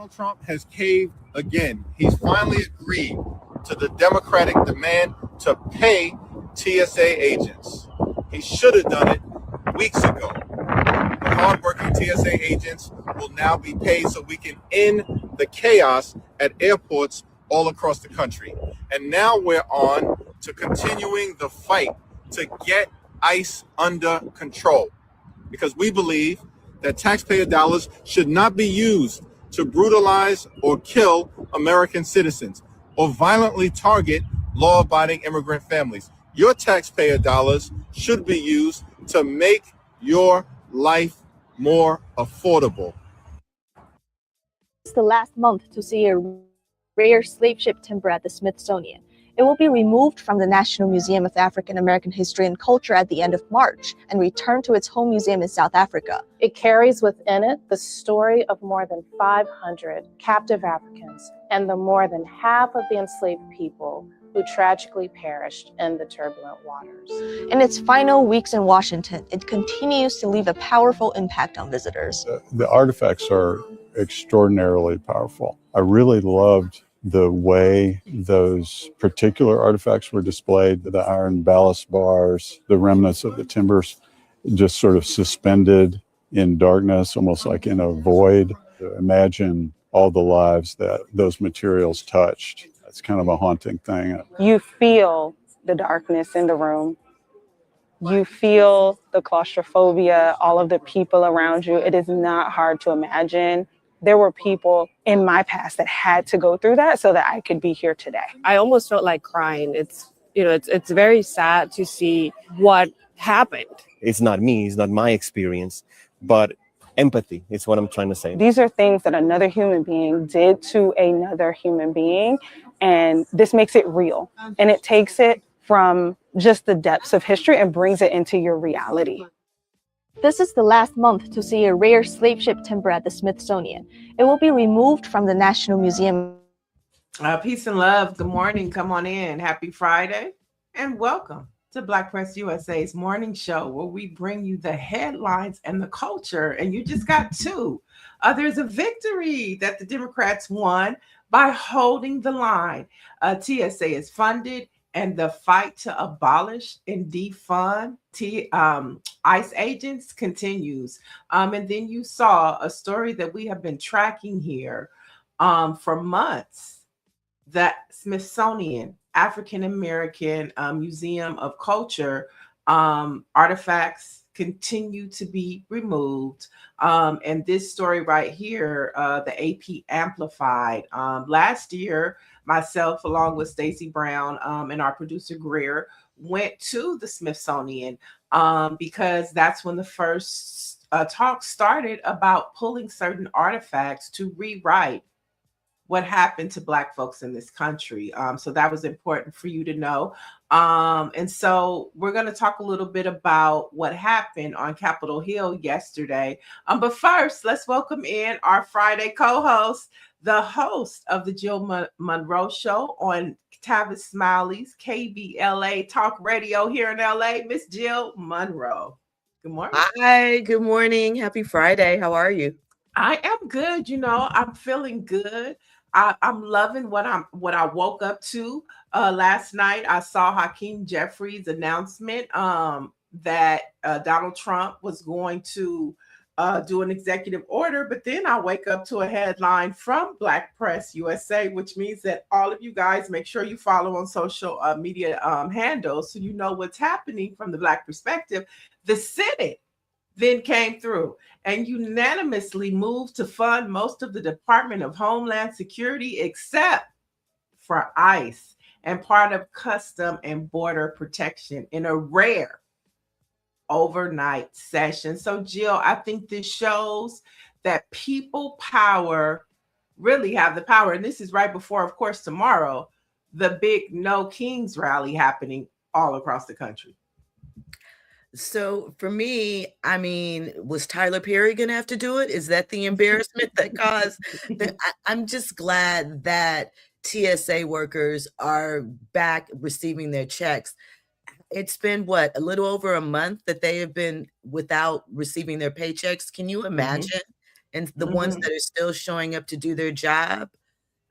Donald Trump has caved again. He's finally agreed to the Democratic demand to pay TSA agents. He should have done it weeks ago. The hardworking TSA agents will now be paid so we can end the chaos at airports all across the country. And now we're on to continuing the fight to get ICE under control, because we believe that taxpayer dollars should not be used to brutalize or kill American citizens or violently target law-abiding immigrant families. Your taxpayer dollars should be used to make your life more affordable. It's the last month to see a rare slave ship timber at the Smithsonian. It will be removed from the National Museum of African American History and Culture at the end of March and returned to its home museum in South Africa. It carries within it the story of more than 500 captive Africans and the more than half of the enslaved people who tragically perished in the turbulent waters. In its final weeks in Washington, it continues to leave a powerful impact on visitors. The artifacts are extraordinarily powerful. I really loved the way those particular artifacts were displayed, the iron ballast bars, the remnants of the timbers just sort of suspended in darkness, almost like in a void. Imagine all the lives that those materials touched. It's kind of a haunting thing. You feel the darkness in the room. You feel the claustrophobia, all of the people around you. It is not hard to imagine. There were people in my past that had to go through that so that I could be here today. I almost felt like crying. It's very sad to see what happened. It's not me, it's not my experience, but empathy is what I'm trying to say. These are things that another human being did to another human being, and this makes it real. And it takes it from just the depths of history and brings it into your reality. This is the last month to see a rare slave ship timber at the Smithsonian. It will be removed from the National Museum. Peace and love. Good morning. Come on in. Happy Friday and welcome to Black Press USA's morning show, where we bring you the headlines and the culture. And you just got two. There's a victory that the Democrats won by holding the line. TSA is funded, and the fight to abolish and defund ICE agents continues. And then you saw a story that we have been tracking here for months. The Smithsonian African American Museum of Culture artifacts continue to be removed. And this story right here, the AP amplified. Last year, myself, along with Stacey Brown and our producer Greer, went to the Smithsonian because that's when the first talk started about pulling certain artifacts to rewrite what happened to Black folks in this country. So that was important for you to know. And so we're going to talk a little bit about what happened on Capitol Hill yesterday. But first, let's welcome in our Friday co-host, the host of the Jill Munroe Show on Tavis Smiley's KBLA Talk Radio here in LA, Miss Jill Munroe. Good morning. Hi, good morning. Happy Friday. How are you? I am good. You know, I'm feeling good. I'm loving what I woke up to last night. I saw Hakeem Jeffries' announcement that Donald Trump was going to do an executive order, but then I wake up to a headline from Black Press USA, which means that all of you guys make sure you follow on social media handles so you know what's happening from the Black perspective. The Senate then came through and unanimously moved to fund most of the Department of Homeland Security except for ICE and part of Custom and Border Protection in a rare overnight session. So Jill, I think this shows that people power really have the power. And this is right before, of course, tomorrow, the big No Kings rally happening all across the country. So for me, I mean, was Tyler Perry going to have to do it? Is that the embarrassment that caused? I'm just glad that TSA workers are back receiving their checks. It's been a little over a month that they have been without receiving their paychecks. Can you imagine? and the ones that are still showing up to do their job.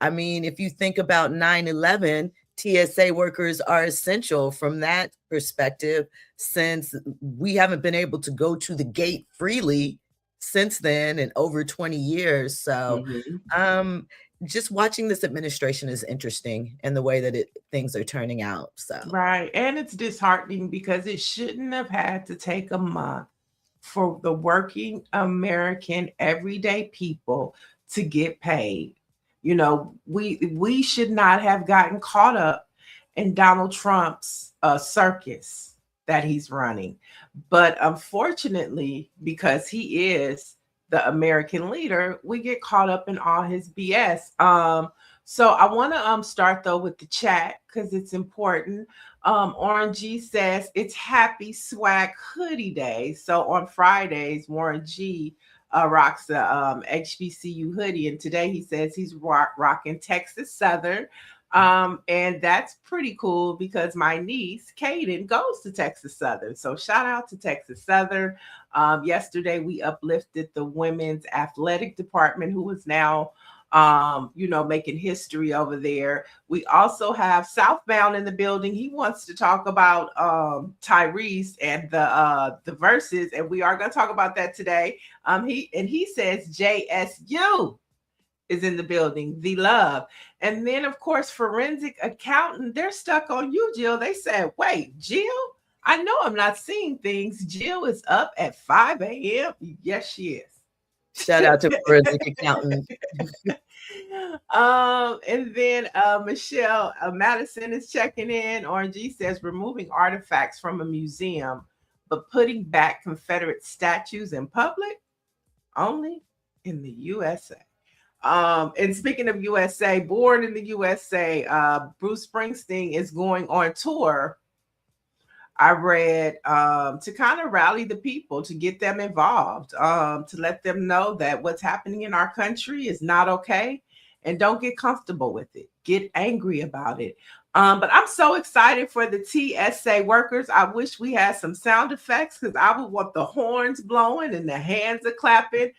I mean, if you think about 9/11, TSA workers are essential from that perspective, since we haven't been able to go to the gate freely since then in over 20 years. So just watching this administration is interesting, and the way that things are turning out. So Right. And it's disheartening because it shouldn't have had to take a month for the working American everyday people to get paid. You know, we should not have gotten caught up in Donald Trump's circus that he's running. But unfortunately, because he is the American leader, we get caught up in all his BS. So I want to start though with the chat because it's important. Warren G says it's Happy Swag Hoodie Day. So on Fridays, Warren G rocks the HBCU hoodie, and today he says he's rocking Texas Southern. And that's pretty cool because my niece, Kaden, goes to Texas Southern. So shout out to Texas Southern. Yesterday, we uplifted the women's athletic department, who is now, making history over there. We also have Southbound in the building. He wants to talk about Tyrese and the verses, and we are going to talk about that today. He says JSU is in the building, the love. And then, of course, forensic accountant, they're stuck on you, Jill. They said, wait, Jill? I know I'm not seeing things. Jill is up at 5 a.m. Yes, she is. Shout out to forensic accountant. And then Michelle Madison is checking in. RNG says removing artifacts from a museum, but putting back Confederate statues in public only in the USA. And speaking of USA, born in the USA, Bruce Springsteen is going on tour. I read to kind of rally the people, to get them involved, to let them know that what's happening in our country is not okay, and don't get comfortable with it. Get angry about it. But I'm so excited for the TSA workers. I wish we had some sound effects because I would want the horns blowing and the hands are clapping,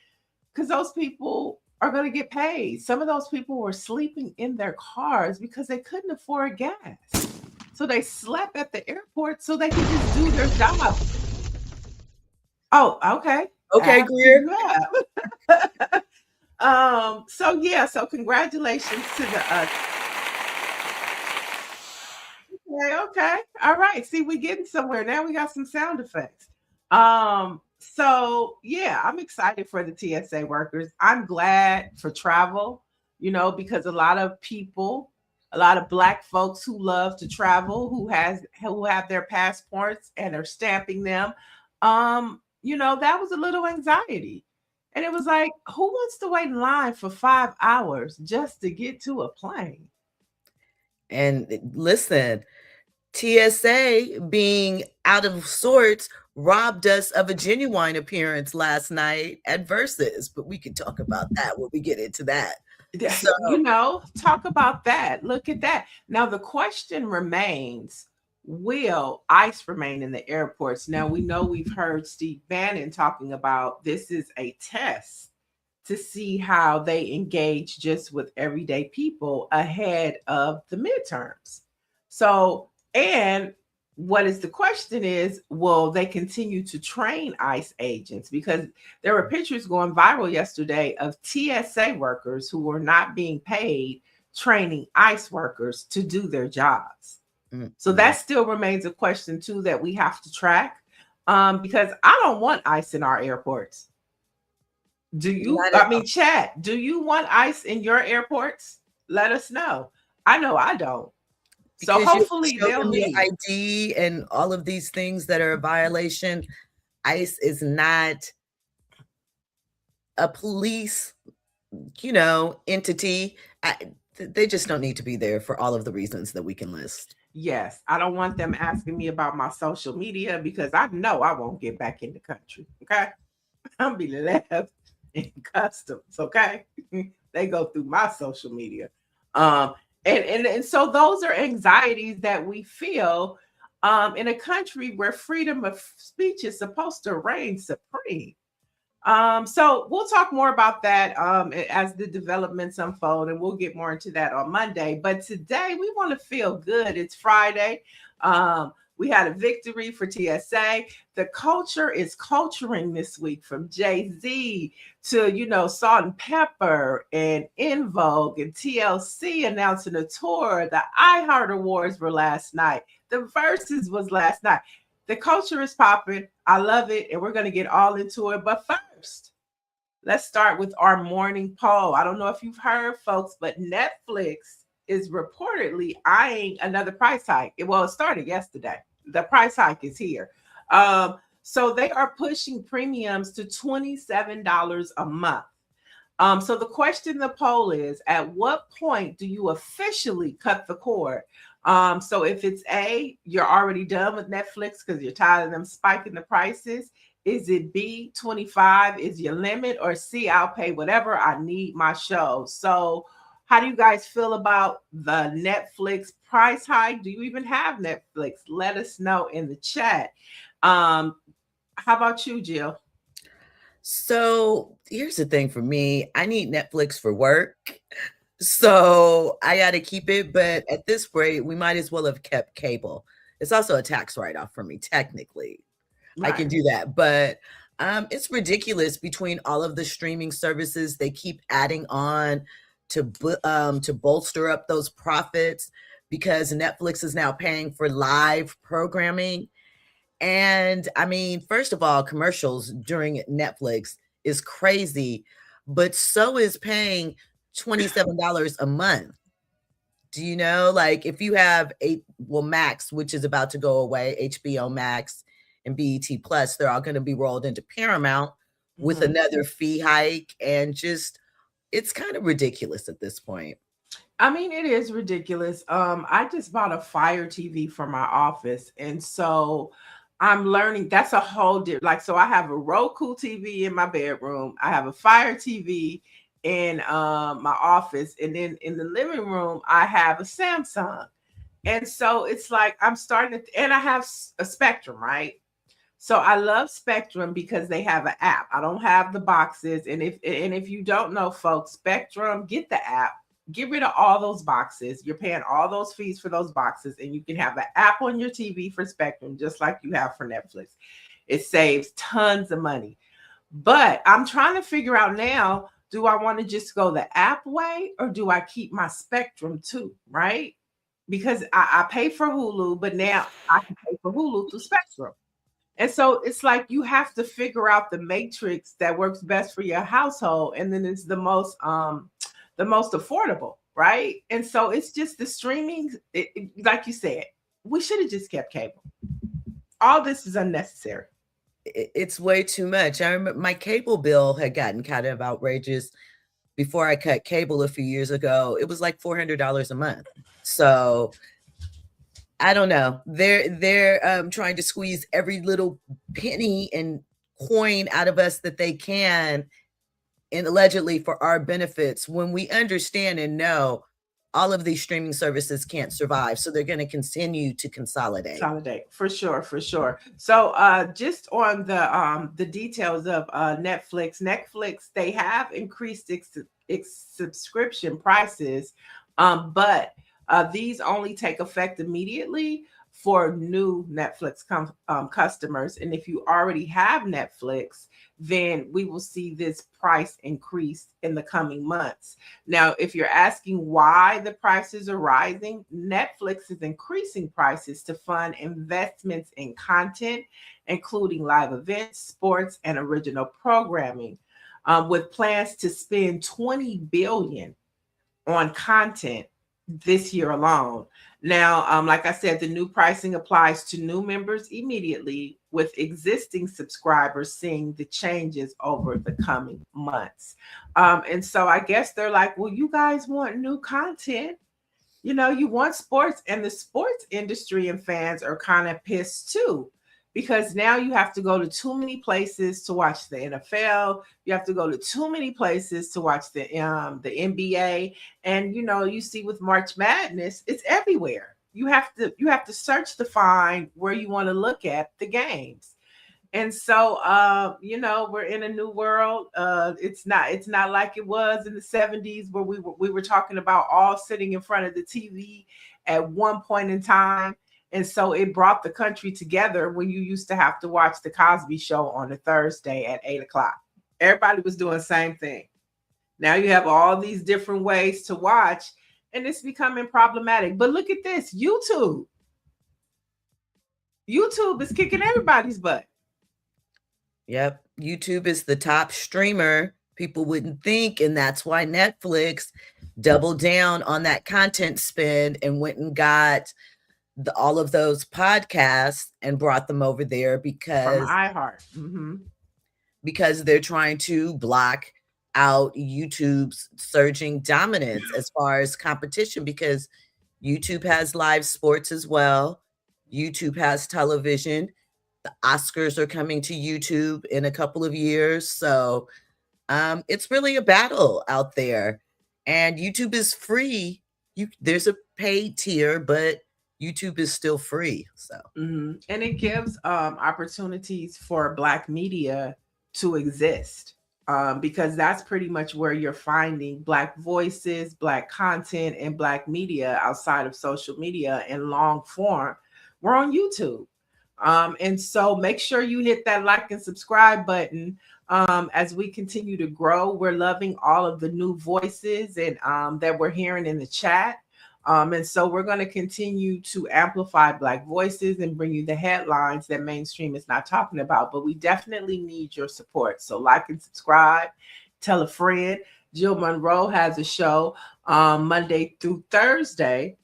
because those people are going to get paid. Some of those people were sleeping in their cars because they couldn't afford gas. So they slept at the airport so they could just do their job. Oh, okay. Okay, Greer. So congratulations to the Okay. All right. See, we're getting somewhere. Now we got some sound effects. So yeah, I'm excited for the TSA workers. I'm glad for travel, because a lot of people, a lot of Black folks who love to travel, who have their passports and are stamping them, that was a little anxiety. And it was like, who wants to wait in line for 5 hours just to get to a plane? And listen, TSA being out of sorts robbed us of a genuine appearance last night at Versus, but we can talk about that when we get into that. So, talk about that. Look at that. Now, the question remains, will ICE remain in the airports? Now, we know we've heard Steve Bannon talking about this is a test to see how they engage just with everyday people ahead of the midterms. So, and what is the question is, will they continue to train ICE agents? Because there were pictures going viral yesterday of TSA workers who were not being paid training ICE workers to do their jobs. Mm-hmm. So that still remains a question too that we have to track, because I don't want ICE in our airports. Do you? Chat, do you want ICE in your airports? Let us know. I know I don't. So because hopefully they'll be ID and all of these things that are a violation. ICE is not a police, entity. They just don't need to be there for all of the reasons that we can list. Yes, I don't want them asking me about my social media because I know I won't get back in the country. Okay, I'll be left in customs. Okay, they go through my social media. And so those are anxieties that we feel in a country where freedom of speech is supposed to reign supreme. So we'll talk more about that as the developments unfold, and we'll get more into that on Monday. But today we want to feel good. It's Friday. We had a victory for TSA. The culture is culturing this week, from Jay-Z to, Salt and Pepper and In Vogue and TLC announcing a tour. The iHeart Awards were last night. The Versus was last night. The culture is popping. I love it. And we're going to get all into it. But first, let's start with our morning poll. I don't know if you've heard, folks, but Netflix is reportedly eyeing another price hike. It started yesterday. The price hike is here. So they are pushing premiums to $27 a month. So the question in the poll is, at what point do you officially cut the cord? So if it's A, you're already done with Netflix because you're tired of them spiking the prices. Is it B, 25 is your limit? Or C, I'll pay whatever I need my show. So how do you guys feel about the Netflix price hike? Do you even have Netflix? Let us know in the chat. How about you, Jill? So here's the thing for me. I need Netflix for work. So I got to keep it. But at this rate, we might as well have kept cable. It's also a tax write-off for me, technically. Right. I can do that. But it's ridiculous between all of the streaming services they keep adding on to bolster up those profits, because Netflix is now paying for live programming. And I mean, first of all, commercials during Netflix is crazy, but so is paying $27 a month. Do you know, like if you have Max, which is about to go away, HBO Max and BET Plus, they're all going to be rolled into Paramount with another fee hike, and just, it's kind of ridiculous at this point. I mean, it is ridiculous. I just bought a Fire TV for my office, and so I'm learning that's a whole different, so I have a Roku TV in my bedroom. I have a Fire TV in my office, and then in the living room, I have a Samsung. And so it's like I'm starting to, and I have a Spectrum, right? So I love Spectrum because they have an app. I don't have the boxes. And if you don't know, folks, Spectrum, get the app. Get rid of all those boxes. You're paying all those fees for those boxes, and you can have an app on your TV for Spectrum, just like you have for Netflix. It saves tons of money. But I'm trying to figure out now, do I want to just go the app way, or do I keep my Spectrum too, right? Because I pay for Hulu, but now I can pay for Hulu through Spectrum. And so it's like you have to figure out the matrix that works best for your household, and then it's the most affordable, right? And so it's just the streaming, like you said, we should have just kept cable. All this is unnecessary. It's way too much. I remember my cable bill had gotten kind of outrageous before I cut cable a few years ago. It was like $400 a month. So I don't know. They're trying to squeeze every little penny and coin out of us that they can, and allegedly for our benefits, when we understand and know all of these streaming services can't survive. So they're going to continue to consolidate. For sure. So just on the details of Netflix, they have increased its subscription prices, but these only take effect immediately for new Netflix customers. And if you already have Netflix, then we will see this price increase in the coming months. Now, if you're asking why the prices are rising, Netflix is increasing prices to fund investments in content, including live events, sports, and original programming, with plans to spend $20 billion on content this year alone. Now, like I said, the new pricing applies to new members immediately, with existing subscribers seeing the changes over the coming months. And so I guess they're like, well, you guys want new content. You know, you want sports, and the sports industry and fans are kind of pissed too, because now you have to go to too many places to watch the NFL. You have to go to too many places to watch the NBA. And, you know, you see with March Madness, it's everywhere. You have to search to find where you want to look at the games. And so, we're in a new world. It's not like it was in the 70s where we were talking about all sitting in front of the TV at one point in time. And so it brought the country together when you used to have to watch the Cosby Show on a Thursday at 8:00. Everybody was doing the same thing. Now you have all these different ways to watch, and it's becoming problematic. But look at this, YouTube. YouTube is kicking everybody's butt. Yep. YouTube is the top streamer. People wouldn't think. And that's why Netflix doubled down on that content spend and went and got all of those podcasts and brought them over there because from iHeart. Mm-hmm. Because they're trying to block out YouTube's surging dominance as far as competition, because YouTube has live sports as well. YouTube has television. The Oscars are coming to YouTube in a couple of years. So it's really a battle out there. And YouTube is free. There's a paid tier, but YouTube is still free. So and it gives opportunities for Black media to exist, because that's pretty much where you're finding Black voices, Black content, and Black media outside of social media in long form. We're on YouTube. And so make sure you hit that like and subscribe button. As we continue to grow, we're loving all of the new voices and that we're hearing in the chat. And so we're going to continue to amplify Black voices and bring you the headlines that mainstream is not talking about. But we definitely need your support. So like and subscribe, tell a friend. Jill Munroe has a show Monday through Thursday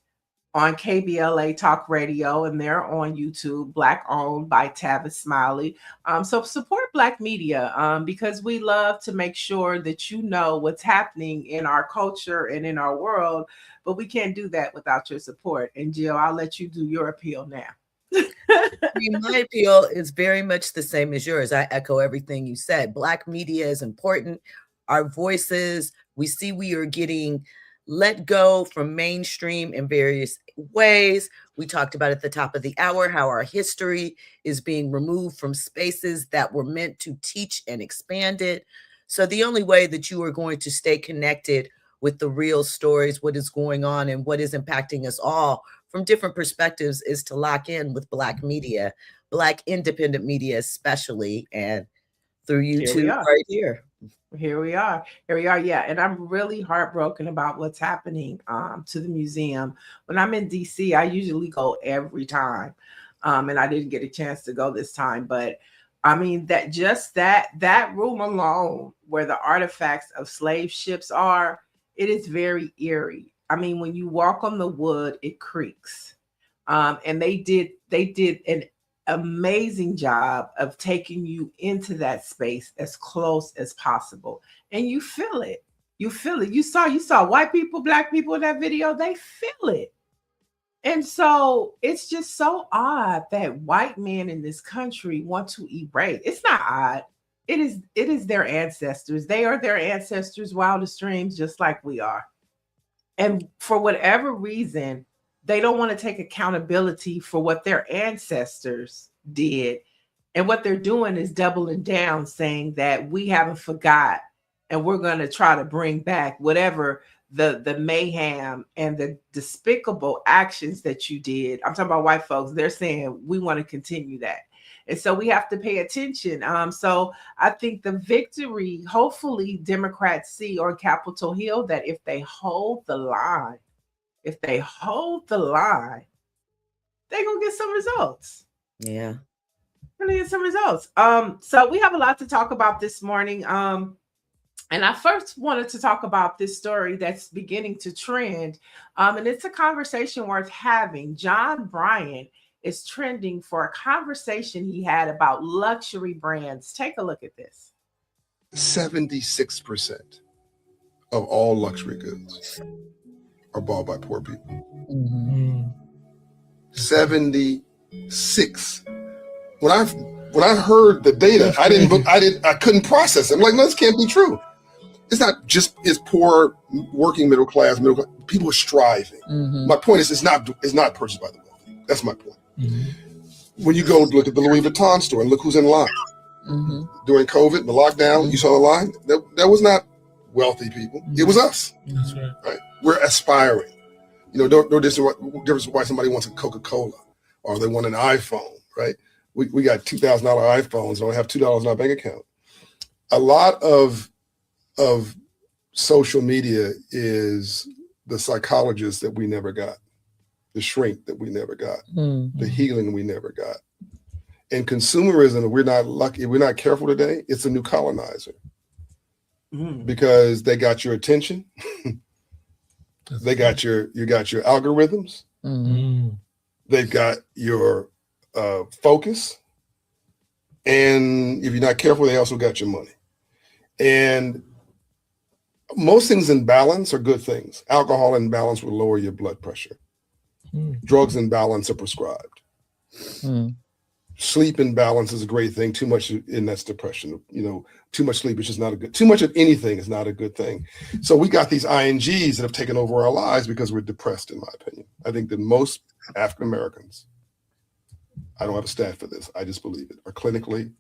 on KBLA Talk Radio, and they're on YouTube, Black owned by Tavis Smiley. So support Black media because we love to make sure that you know what's happening in our culture and in our world, but we can't do that without your support. And Jill, I'll let you do your appeal now. My appeal is very much the same as yours. I echo everything you said. Black media is important. Our voices, we see we are getting let go from mainstream in various ways. We talked about at the top of the hour how our history is being removed from spaces that were meant to teach and expand it. So the only way that you are going to stay connected with the real stories, what is going on and what is impacting us all from different perspectives, is to lock in with Black media, Black independent media especially, and through YouTube right here. Here we are. Yeah. And I'm really heartbroken about what's happening to the museum. When I'm in DC, I usually go every time. And I didn't get a chance to go this time. But I mean, that room alone where the artifacts of slave ships are, it is very eerie. I mean, when you walk on the wood, it creaks. And they did an amazing job of taking you into that space as close as possible, and you feel it. You saw white people, Black people in that video. They feel it. And so it's just so odd that white men in this country want to erase. It's not odd. It is their ancestors. They are their ancestors' wildest dreams, just like we are. And for whatever reason, they don't want to take accountability for what their ancestors did. And what they're doing is doubling down, saying that we haven't forgot, and we're going to try to bring back whatever the mayhem and the despicable actions that you did. I'm talking about white folks. They're saying we want to continue that. And so we have to pay attention. So I think the victory, hopefully Democrats see on Capitol Hill, that if they hold the line, they're going to get some results. Yeah. Going to get some results. So we have a lot to talk about this morning. And I first wanted to talk about this story that's beginning to trend. And it's a conversation worth having. John Bryant is trending for a conversation he had about luxury brands. Take a look at this. 76% of all luxury goods are bought by poor people. 76. When I heard the data, I couldn't process it. I'm like, no, this can't be true. It's not just poor working middle class. People are striving. My point is, it's not purchased by the wealthy. That's my point. When you go look at the Louis Vuitton store and look who's in line. During COVID, the lockdown, you saw the line. That was not wealthy people. It was us. That's right. Right? We're aspiring. No difference why somebody wants a Coca-Cola or they want an iPhone, right? We got $2,000 iPhones and only have $2 in our bank account. A lot of social media is the psychologist that we never got, the shrink that we never got, the healing we never got. And consumerism, if we're not lucky, if we're not careful today, it's a new colonizer because they got your attention. They got you got your algorithms. They've got your focus. And if you're not careful, they also got your money. And most things in balance are good things. Alcohol in balance will lower your blood pressure. Drugs in balance are prescribed. Sleep in balance is a great thing. Too much, and that's depression. Too much sleep is just not a good. Too much of anything is not a good thing. So we got these INGs that have taken over our lives because we're depressed, in my opinion. I think that most African Americans, I don't have a stat for this, I just believe it, are clinically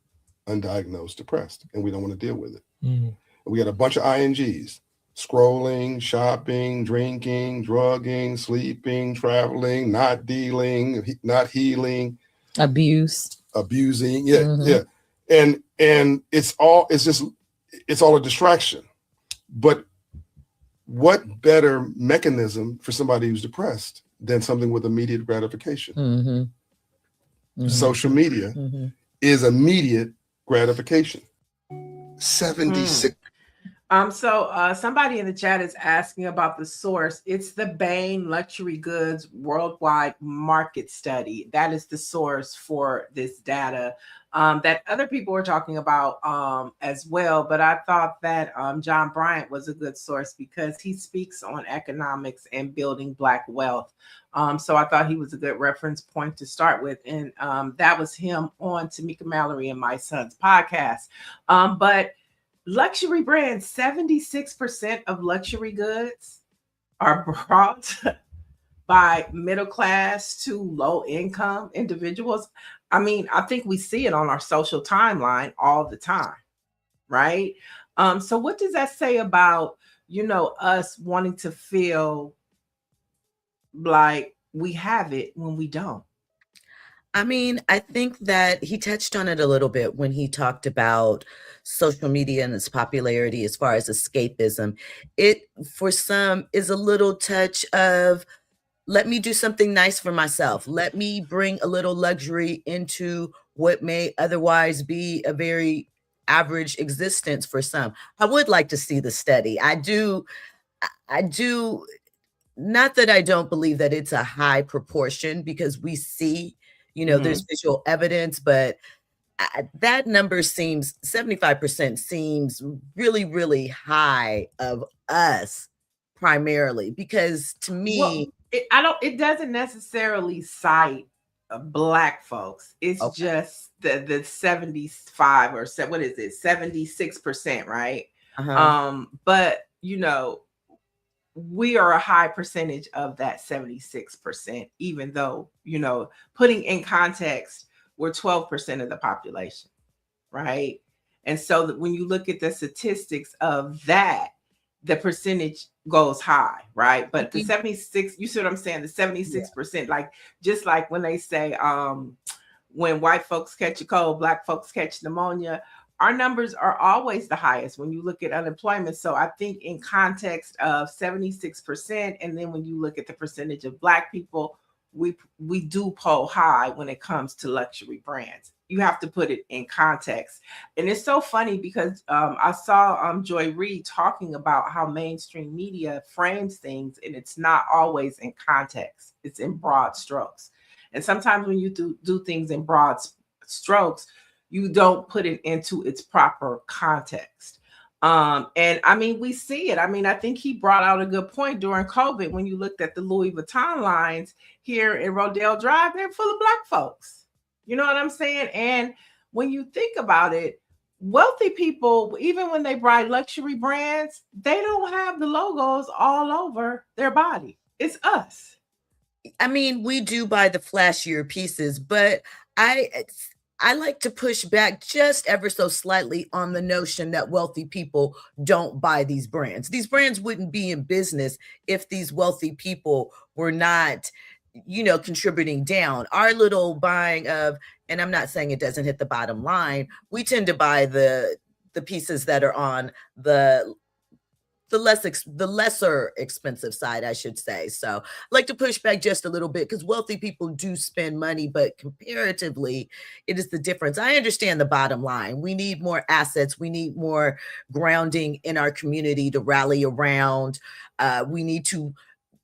undiagnosed depressed, and we don't want to deal with it. We got a bunch of INGs: scrolling, shopping, drinking, drugging, sleeping, traveling, not dealing, not healing, abusing. Yeah. And it's all a distraction. But what better mechanism for somebody who's depressed than something with immediate gratification? Social media is immediate gratification. 76. So somebody in the chat is asking about the source. It's the Bain Luxury Goods Worldwide Market Study. That is the source for this data that other people were talking about as well. But I thought that John Bryant was a good source because he speaks on economics and building Black wealth. So I thought he was a good reference point to start with. And that was him on Tamika Mallory and My Son's podcast. But luxury brands, 76% of luxury goods are brought by middle class to low income individuals. I mean, I think we see it on our social timeline all the time, right? So what does that say about, us wanting to feel like we have it when we don't? I mean, I think that he touched on it a little bit when he talked about social media and its popularity as far as escapism. It, for some, is a little touch of, let me do something nice for myself. Let me bring a little luxury into what may otherwise be a very average existence for some. I would like to see the study. I do, not that I don't believe that it's a high proportion, because we see, there's visual evidence, but that number seems, 75% seems really, really high of us primarily, because to me, it doesn't necessarily cite Black folks. It's just the 75 or what is it? 76%, right? But we are a high percentage of that 76%, even though, putting in context, we're 12% of the population, right? And so that when you look at the statistics of that, the percentage goes high, right? But the 76, you see what I'm saying? The 76%, like, just like when they say, when white folks catch a cold, Black folks catch pneumonia, our numbers are always the highest when you look at unemployment. So I think in context of 76%, and then when you look at the percentage of Black people, we do poll high when it comes to luxury brands. You have to put it in context. And it's so funny because I saw Joy Reid talking about how mainstream media frames things, and it's not always in context. It's in broad strokes. And sometimes when you do things in broad strokes, you don't put it into its proper context. And I mean, we see it. I mean, I think he brought out a good point during COVID when you looked at the Louis Vuitton lines here in Rodale Drive, they're full of Black folks. You know what I'm saying? And when you think about it, wealthy people, even when they buy luxury brands, they don't have the logos all over their body. It's us. I mean, we do buy the flashier pieces, but I like to push back just ever so slightly on the notion that wealthy people don't buy these brands. These brands wouldn't be in business if these wealthy people were not, contributing down. Our little buying of, and I'm not saying it doesn't hit the bottom line, we tend to buy the pieces that are on the lesser expensive side, I should say. So I like to push back just a little bit because wealthy people do spend money, but comparatively, it is the difference. I understand the bottom line. We need more assets. We need more grounding in our community to rally around. We need to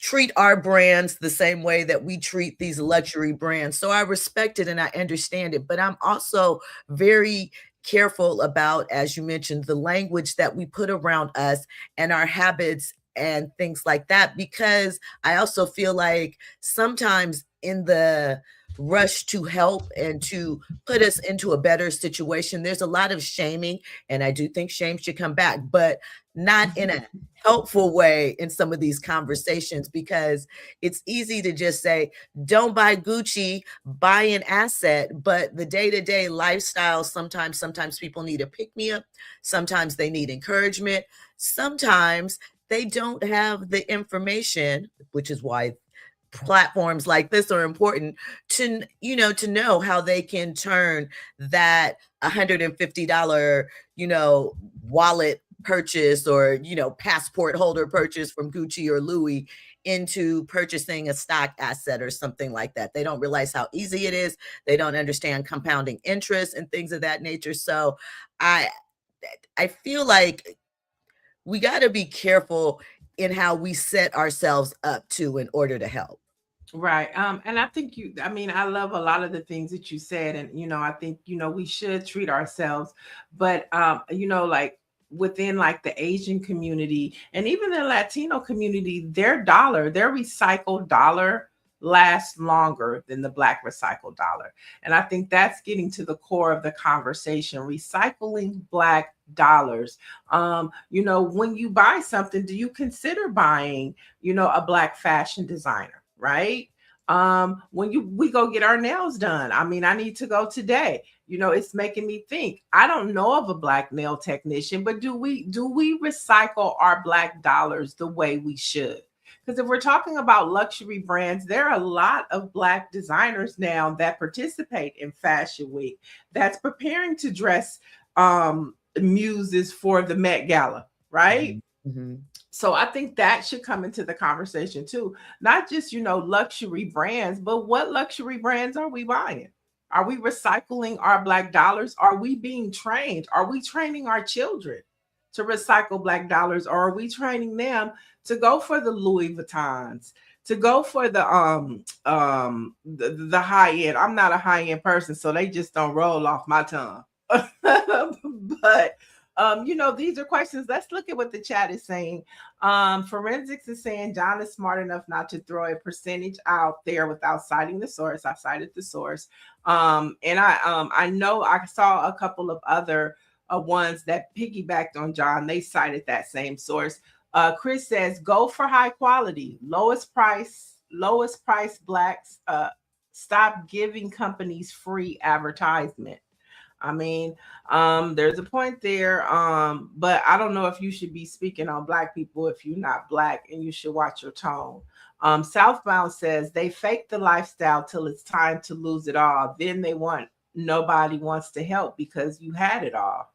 treat our brands the same way that we treat these luxury brands. So I respect it and I understand it, but I'm also very careful about, as you mentioned, the language that we put around us and our habits and things like that, because I also feel like sometimes in the rush to help and to put us into a better situation, there's a lot of shaming, and I do think shame should come back, but not in a helpful way in some of these conversations, because it's easy to just say, don't buy Gucci, buy an asset. But the day-to-day lifestyle, sometimes people need a pick-me-up. Sometimes they need encouragement. Sometimes they don't have the information, which is why platforms like this are important to know how they can turn that $150 wallet purchase or passport holder purchase from Gucci or Louis into purchasing a stock asset or something like that. They don't realize how easy it is. They don't understand compounding interest and things of that nature. So I feel like we got to be careful in how we set ourselves up in order to help. Right. And I think I love a lot of the things that you said. And, I think, we should treat ourselves, but, like within like the Asian community and even the Latino community, their recycled dollar lasts longer than the Black recycled dollar. And I think that's getting to the core of the conversation, recycling Black dollars. When you buy something, do you consider buying, a Black fashion designer? Right? When we go get our nails done, I need to go today. It's making me think. I don't know of a Black nail technician, but do we recycle our Black dollars the way we should? Because if we're talking about luxury brands, there are a lot of Black designers now that participate in Fashion Week that's preparing to dress muses for the Met Gala, right? Mm-hmm. So I think that should come into the conversation too. Not just, luxury brands, but what luxury brands are we buying? Are we recycling our Black dollars? Are we being trained? Are we training our children to recycle Black dollars? Or are we training them to go for the Louis Vuittons, to go for the high end? I'm not a high end person, so they just don't roll off my tongue. But these are questions. Let's look at what the chat is saying. Forensics is saying John is smart enough not to throw a percentage out there without citing the source. I cited the source. And I know I saw a couple of other ones that piggybacked on John. They cited that same source. Chris says, go for high quality, lowest price Blacks. Stop giving companies free advertisement. There's a point there, but I don't know if you should be speaking on Black people if you're not Black, and you should watch your tone. Southbound says they fake the lifestyle till it's time to lose it all. Then nobody wants to help because you had it all.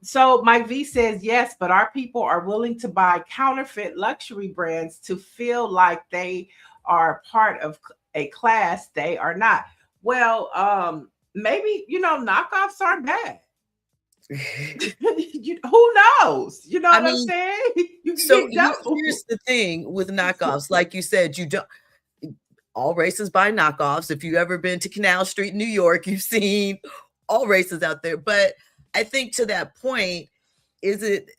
So Mike V says, yes, but our people are willing to buy counterfeit luxury brands to feel like they are part of a class they are not. Well, maybe, knockoffs aren't bad. Who knows? You know what I'm saying? Here's the thing with knockoffs. Like you said, all races buy knockoffs. If you've ever been to Canal Street, New York, you've seen all races out there. But I think to that point, is it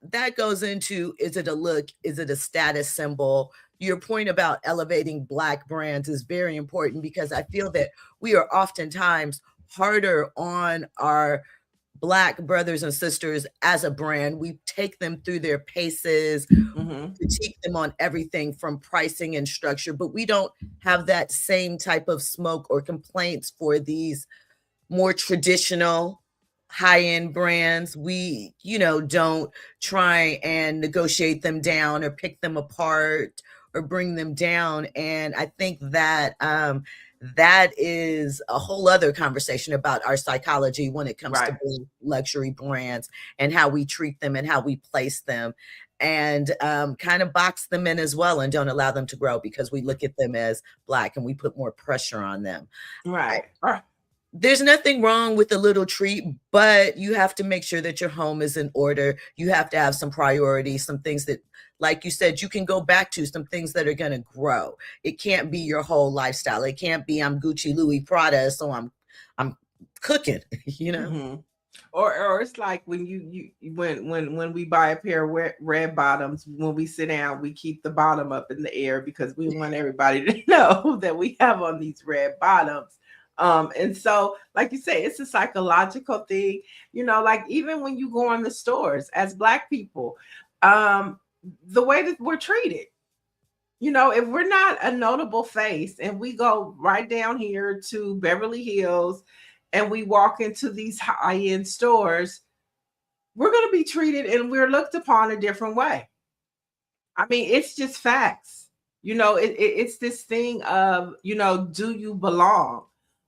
a look? Is it a status symbol? Your point about elevating Black brands is very important, because I feel that we are oftentimes harder on our Black brothers and sisters as a brand. We take them through their paces, critique them on everything from pricing and structure, but we don't have that same type of smoke or complaints for these more traditional high-end brands. We, don't try and negotiate them down or pick them apart or bring them down. And I think that that is a whole other conversation about our psychology when it comes to luxury brands and how we treat them and how we place them, and kind of box them in as well and don't allow them to grow because we look at them as Black and we put more pressure on them. There's nothing wrong with a little treat, but you have to make sure that your home is in order. You have to have some priorities, some things that, like you said, you can go back to, some things that are going to grow. It can't be your whole lifestyle. It can't be I'm Gucci, Louis, Prada, so I'm cooking, Or it's like when when we buy a pair of red bottoms, when we sit down, we keep the bottom up in the air because we want everybody to know that we have on these red bottoms. And so, like you say, it's a psychological thing, like even when you go in the stores as Black people, the way that we're treated, if we're not a notable face and we go right down here to Beverly Hills and we walk into these high-end stores, we're going to be treated and we're looked upon a different way. I mean, it's just facts. It's this thing of, do you belong?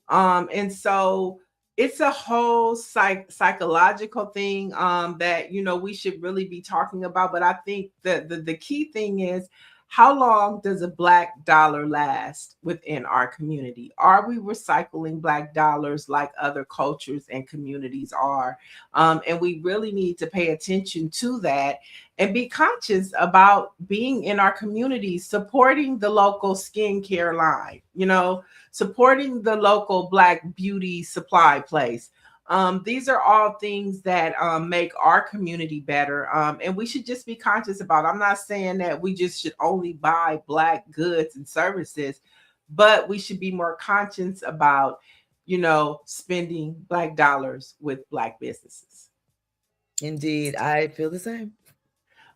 And so it's a whole psychological thing that, we should really be talking about. But I think that the key thing is, how long does a Black dollar last within our community? Are we recycling Black dollars like other cultures and communities are? And we really need to pay attention to that and be conscious about being in our communities, supporting the local skincare line, supporting the local Black beauty supply place. These are all things that make our community better. And we should just be conscious about. I'm not saying that we just should only buy Black goods and services, but we should be more conscious about, spending Black dollars with Black businesses. Indeed, I feel the same.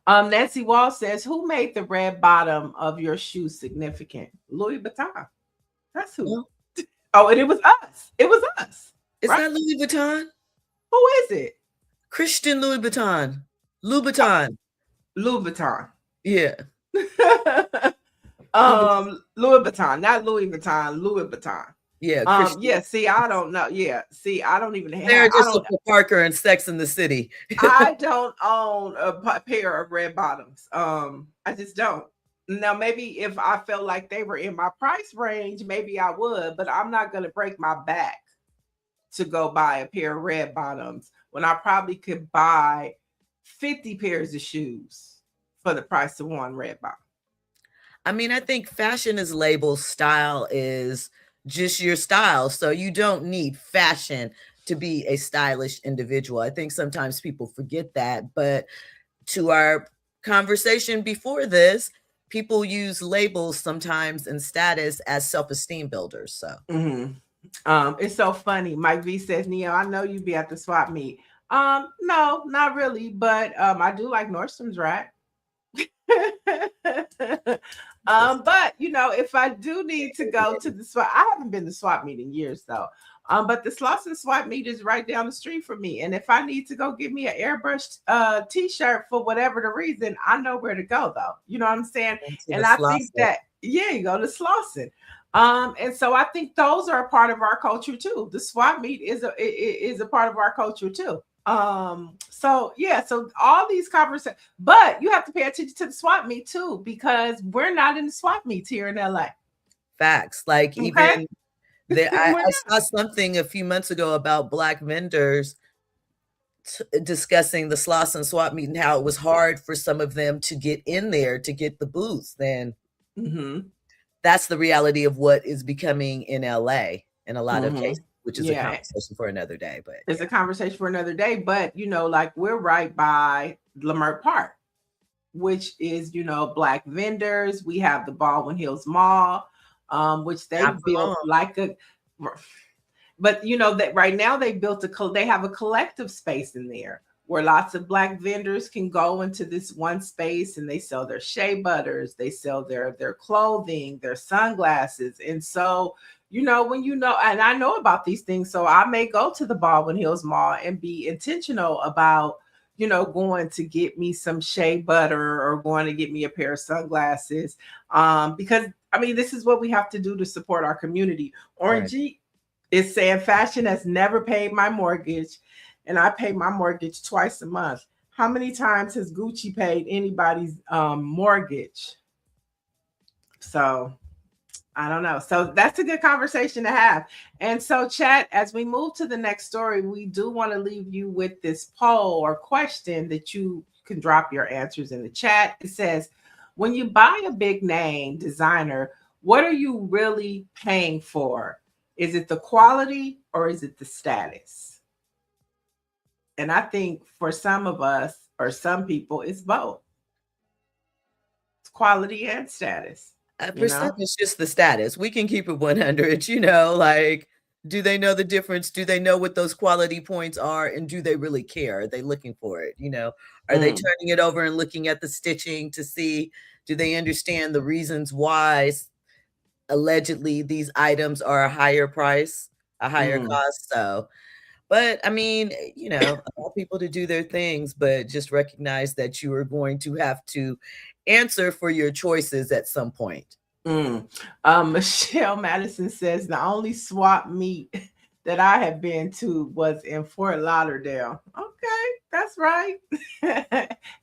Nancy Wall says, who made the red bottom of your shoe significant? Louis Vuitton. That's who. Oh, and it was us. It was us. It's not Louis Vuitton. Who is it? Christian Louis Vuitton. Louis Vuitton. Louis Vuitton. Yeah. Louis Vuitton, not Louis Vuitton. Louis Vuitton. Yeah. Yeah. See, I don't know. Yeah. See, I don't even have. They're just for Parker and Sex in the City. I don't own a pair of red bottoms. I just don't. Now, maybe if I felt like they were in my price range, maybe I would, but I'm not going to break my back to go buy a pair of red bottoms when I probably could buy 50 pairs of shoes for the price of one red bottom. I mean, I think fashion is labeled, style is just your style. So you don't need fashion to be a stylish individual. I think sometimes people forget that. But to our conversation before this, people use labels sometimes and status as self-esteem builders. So it's so funny. Mike V says, Neo, I know you be at the swap meet. No, not really, but I do like Nordstrom's rack. But if I do need to go to the swap, I haven't been to swap meet in years though. But the Slauson swap meet is right down the street from me. And if I need to go get me an airbrushed t-shirt for whatever the reason, I know where to go though. You know what I'm saying? And I think that, you go to Slauson. And so I think those are a part of our culture too. The swap meet is a part of our culture too. So all these conversations, but you have to pay attention to the swap meet too, because we're not in the swap meets here in LA. Facts. Like even I saw something a few months ago about Black vendors discussing the Slauson swap meet and how it was hard for some of them to get in there to get the booths. Then that's the reality of what is becoming in LA in a lot of cases, which is a conversation for another day. But it's a conversation for another day. But like we're right by Leimert Park, which is Black vendors. We have the Baldwin Hills Mall, which they built like But you know that right now they have a collective space in there where lots of Black vendors can go into this one space, and they sell their shea butters, they sell their clothing, their sunglasses. And so, you know, when you know, and I know about these things, so I may go to the Baldwin Hills Mall and be intentional about, you know, going to get me some shea butter or going to get me a pair of sunglasses, because I mean, this is what we have to do to support our community. Orangey is saying fashion has never paid my mortgage, and I pay my mortgage twice a month. How many times has Gucci paid anybody's mortgage? So I don't know. So that's a good conversation to have. And so, chat, as we move to the next story, we do want to leave you with this poll or question that you can drop your answers in the chat. It says, when you buy a big name designer, what are you really paying for? Is it the quality or is it the status? And I think for some of us or some people, it's both. It's quality and status. For some, it's just the status. We can keep it 100, you know, like, do they know the difference? Do they know what those quality points are? And do they really care? Are they looking for it? You know, are they turning it over and looking at the stitching to see, do they understand the reasons why allegedly these items are a higher price, a higher cost? So, but I mean, you know, allow people to do their things, but just recognize that you are going to have to answer for your choices at some point. Michelle Madison says the only swap meet that I have been to was in Fort Lauderdale. Okay, that's right.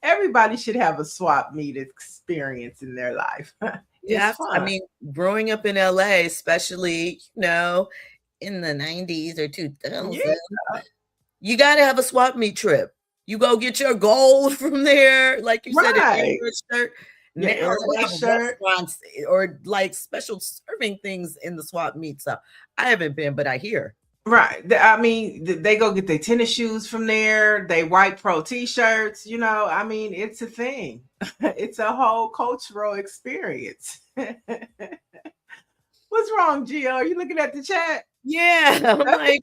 Everybody should have a swap meet experience in their life. Yeah, I mean, growing up in LA, especially, you know, in the 90s or 2000s, you got to have a swap meet trip. You go get your gold from there, like you said, an shirt. Now they have restaurants or like special serving things in the swap meet. So I haven't been, but I hear. Right. I mean, they go get their tennis shoes from there. They White Pro t-shirts. You know, I mean, it's a thing. It's a whole cultural experience. What's wrong, Gio? Are you looking at the chat? Yeah, I'm like,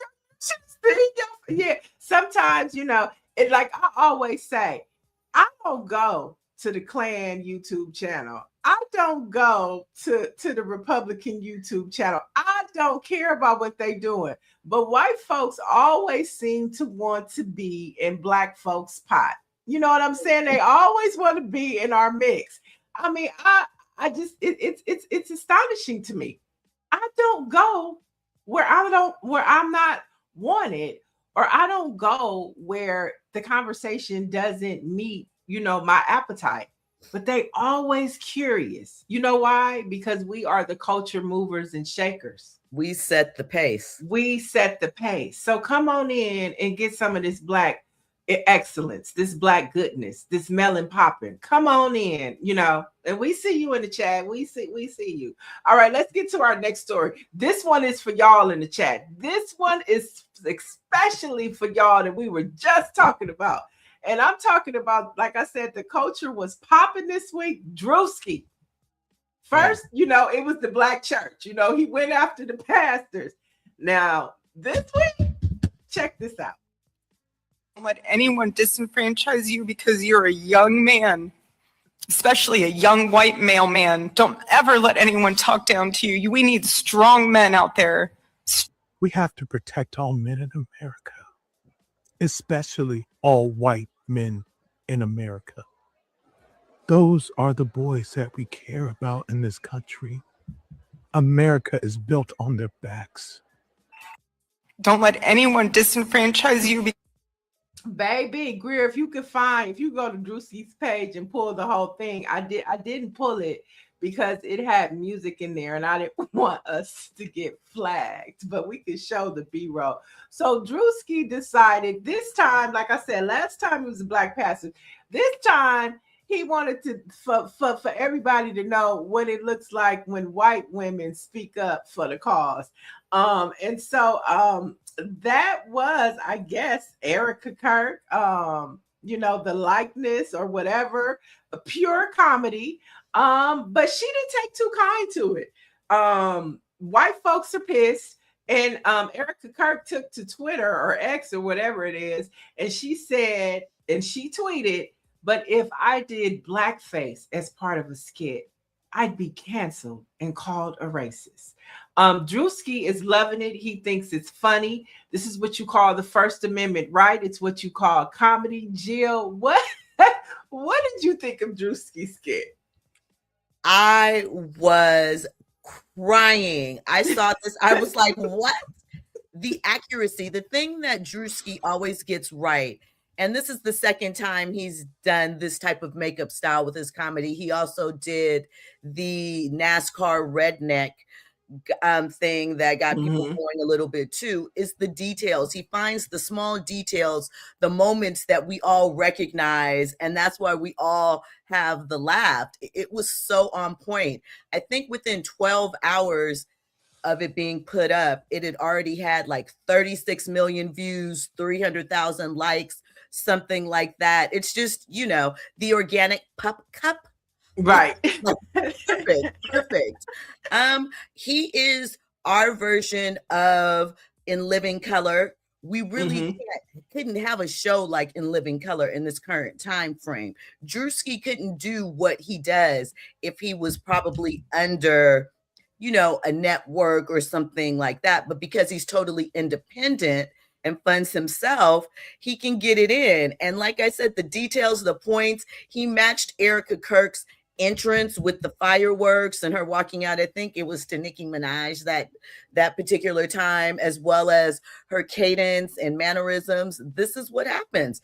yeah. Sometimes, you know, it's like I always say, I don't go to the Klan YouTube channel. I don't go to the Republican YouTube channel. I don't care about what they're doing. But white folks always seem to want to be in Black folks' pot. You know what I'm saying? They always want to be in our mix. I mean, I just it's astonishing to me. I don't go where I'm not wanted, or I don't go where the conversation doesn't meet, you know, my appetite. But they always curious. You know why? Because we are the culture movers and shakers. We set the pace. We set the pace. So come on in and get some of this Black excellence, this Black goodness, this melon popping. Come on in, you know, and we see you in the chat. We see you. All right, let's get to our next story. This one is for y'all in the chat. This one is especially for y'all that we were just talking about. And I'm talking about, like I said, the culture was popping this week. Drewski. First, you know, it was the Black church. You know, he went after the pastors. Now, this week, check this out. Don't let anyone disenfranchise you because you're a young man, especially a young white male man. Don't ever let anyone talk down to you. We need strong men out there. We have to protect all men in America, especially all white men in America. Those are the boys that we care about in this country. America is built on their backs. Don't let anyone disenfranchise you. Baby, Greer, if you go to Drewski's page and pull the whole thing, I didn't pull it because it had music in there and I didn't want us to get flagged, but we could show the B-roll. So Drewski decided this time, like I said, last time he was a Black pastor. This time he wanted to for everybody to know what it looks like when white women speak up for the cause. And so that was, I guess, Erica Kirk, you know, the likeness or whatever, a pure comedy. But she didn't take too kind to it. White folks are pissed. And Erica Kirk took to Twitter or X or whatever it is, and she said, and she tweeted, "But if I did blackface as part of a skit, I'd be canceled and called a racist." Drewski is loving it. He thinks it's funny. This is what you call the First Amendment, right? It's what you call comedy. Jill, what did you think of Drewski's skit? I was crying. I saw this. I was like, what? The accuracy, the thing that Drewski always gets right. And this is the second time he's done this type of makeup style with his comedy. He also did the NASCAR redneck thing that got people going a little bit too, is the details. He finds the small details, the moments that we all recognize, and that's why we all have the laugh. It was so on point. I think within 12 hours of it being put up, it had already had like 36 million views, 300,000 likes, something like that. It's just, you know, the organic pup cup. Right. Perfect. He is our version of In Living Color. We really couldn't have a show like In Living Color in this current time frame. Drewski couldn't do what he does if he was probably under, you know, a network or something like that. But because he's totally independent and funds himself, he can get it in. And like I said, the details, the points, he matched Erica Kirk's entrance with the fireworks and her walking out. I think it was to Nicki Minaj that particular time, as well as her cadence and mannerisms. This is what happens.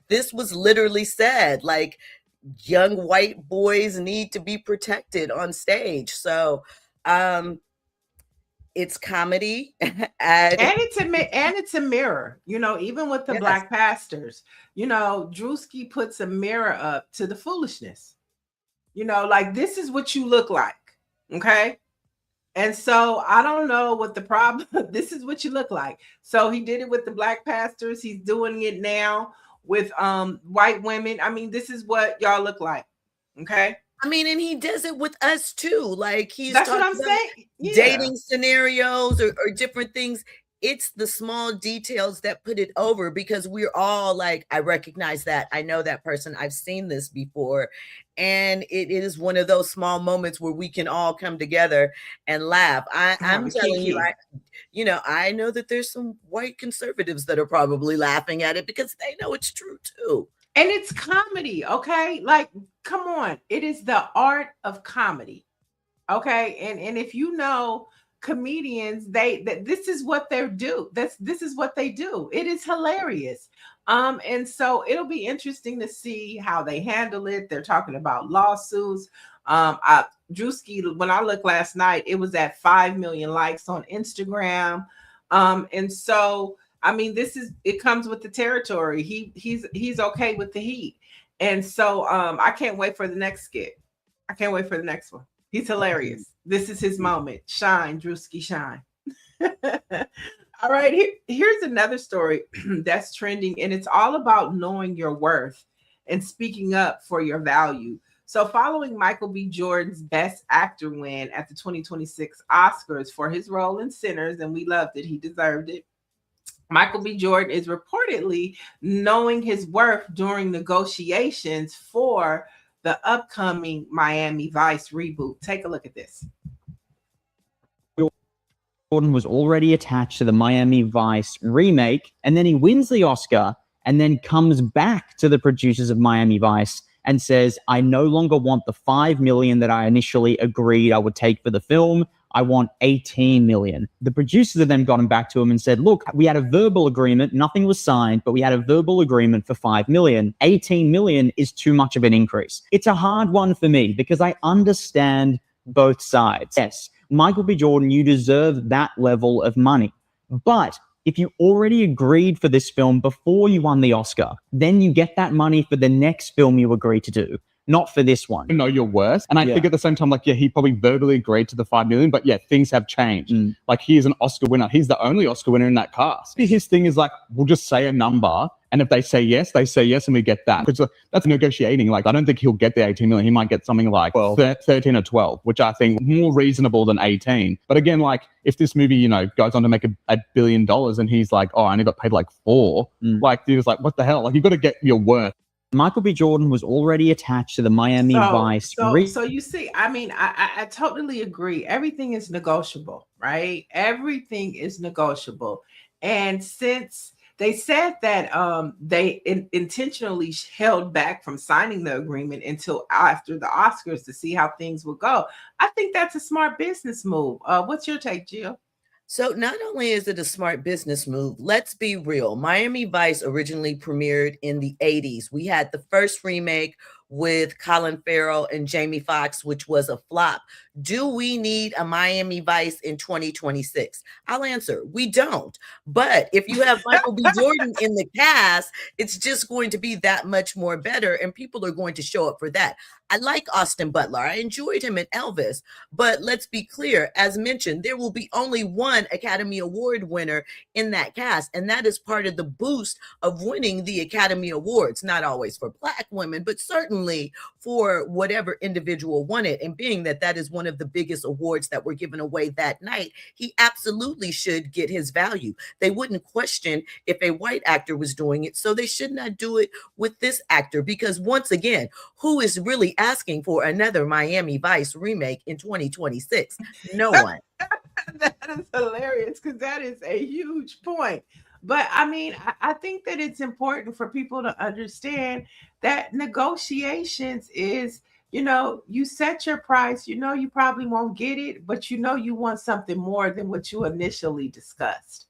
This was literally said, like, young white boys need to be protected on stage. So it's comedy and it's a mirror, you know, even with the Black pastors, you know, Drewski puts a mirror up to the foolishness. You know, like, this is what you look like. Okay. And so I don't know what the problem, this is what you look like. So he did it with the Black pastors. He's doing it now with white women. I mean, this is what y'all look like. Okay. I mean, and he does it with us too. Like, he's that's what talking I'm about saying. dating scenarios or different things. It's the small details that put it over, because we're all like, I recognize that. I know that person. I've seen this before. And it is one of those small moments where we can all come together and laugh. I'm telling you, I know that there's some white conservatives that are probably laughing at it because they know it's true too. And it's comedy, okay? Like, come on. It is the art of comedy, okay? And if you know comedians, this is what they do. This is what they do. It is hilarious. And so it'll be interesting to see how they handle it. They're talking about lawsuits. Drewski, when I looked last night, it was at 5 million likes on Instagram. And so, I mean, it comes with the territory. He's okay with the heat. And so I can't wait for the next skit. I can't wait for the next one. He's hilarious. This is his moment. Shine, Drewski, shine. All right, here's another story that's trending, and it's all about knowing your worth and speaking up for your value. So following Michael B. Jordan's Best Actor win at the 2026 Oscars for his role in Sinners, and we loved it, he deserved it, Michael B. Jordan is reportedly knowing his worth during negotiations for the upcoming Miami Vice reboot. Take a look at this. Jordan was already attached to the Miami Vice remake, and then he wins the Oscar and then comes back to the producers of Miami Vice and says, I no longer want the $5 million that I initially agreed I would take for the film. I want $18 million. The producers have then gotten back to him and said, look, we had a verbal agreement. Nothing was signed, but we had a verbal agreement for $5 million. $18 million is too much of an increase. It's a hard one for me because I understand both sides. Yes, Michael B. Jordan, you deserve that level of money. But if you already agreed for this film before you won the Oscar, then you get that money for the next film you agreed to do, not for this one. Know your worth. And I think at the same time, like, yeah, he probably verbally agreed to the $5 million, but yeah, things have changed. Like, he's an Oscar winner. He's the only Oscar winner in that cast. His thing is like, we'll just say a number And if they say yes, and we get that. Because that's negotiating. Like, I don't think he'll get the 18 million. He might get something like 13 or 12, which I think more reasonable than 18. But again, like, if this movie, you know, goes on to make $1 billion and he's like, oh, I only got paid like 4, like, he was like, what the hell? Like, you've got to get your worth. Michael B. Jordan was already attached to the Miami Vice. So you see, I mean, I totally agree. Everything is negotiable, right? Everything is negotiable. And since they said that they intentionally held back from signing the agreement until after the Oscars to see how things would go, I think that's a smart business move. What's your take, Jill? So not only is it a smart business move, let's be real. Miami Vice originally premiered in the 80s. We had the first remake with Colin Farrell and Jamie Foxx, which was a flop. Do we need a Miami Vice in 2026? I'll answer, we don't. But if you have Michael B. Jordan in the cast, it's just going to be that much more better, and people are going to show up for that. I like Austin Butler. I enjoyed him in Elvis. But let's be clear, as mentioned, there will be only one Academy Award winner in that cast, and that is part of the boost of winning the Academy Awards, not always for Black women, but certainly for whatever individual won it. And being that that is one of the biggest awards that were given away that night, he absolutely should get his value. They wouldn't question if a white actor was doing it, so they should not do it with this actor, because once again, who is really asking for another Miami Vice remake in 2026? No one. That is hilarious, because that is a huge point. But I mean, I think that it's important for people to understand that negotiations is, you know, you set your price, you know, you probably won't get it, but you know, you want something more than what you initially discussed.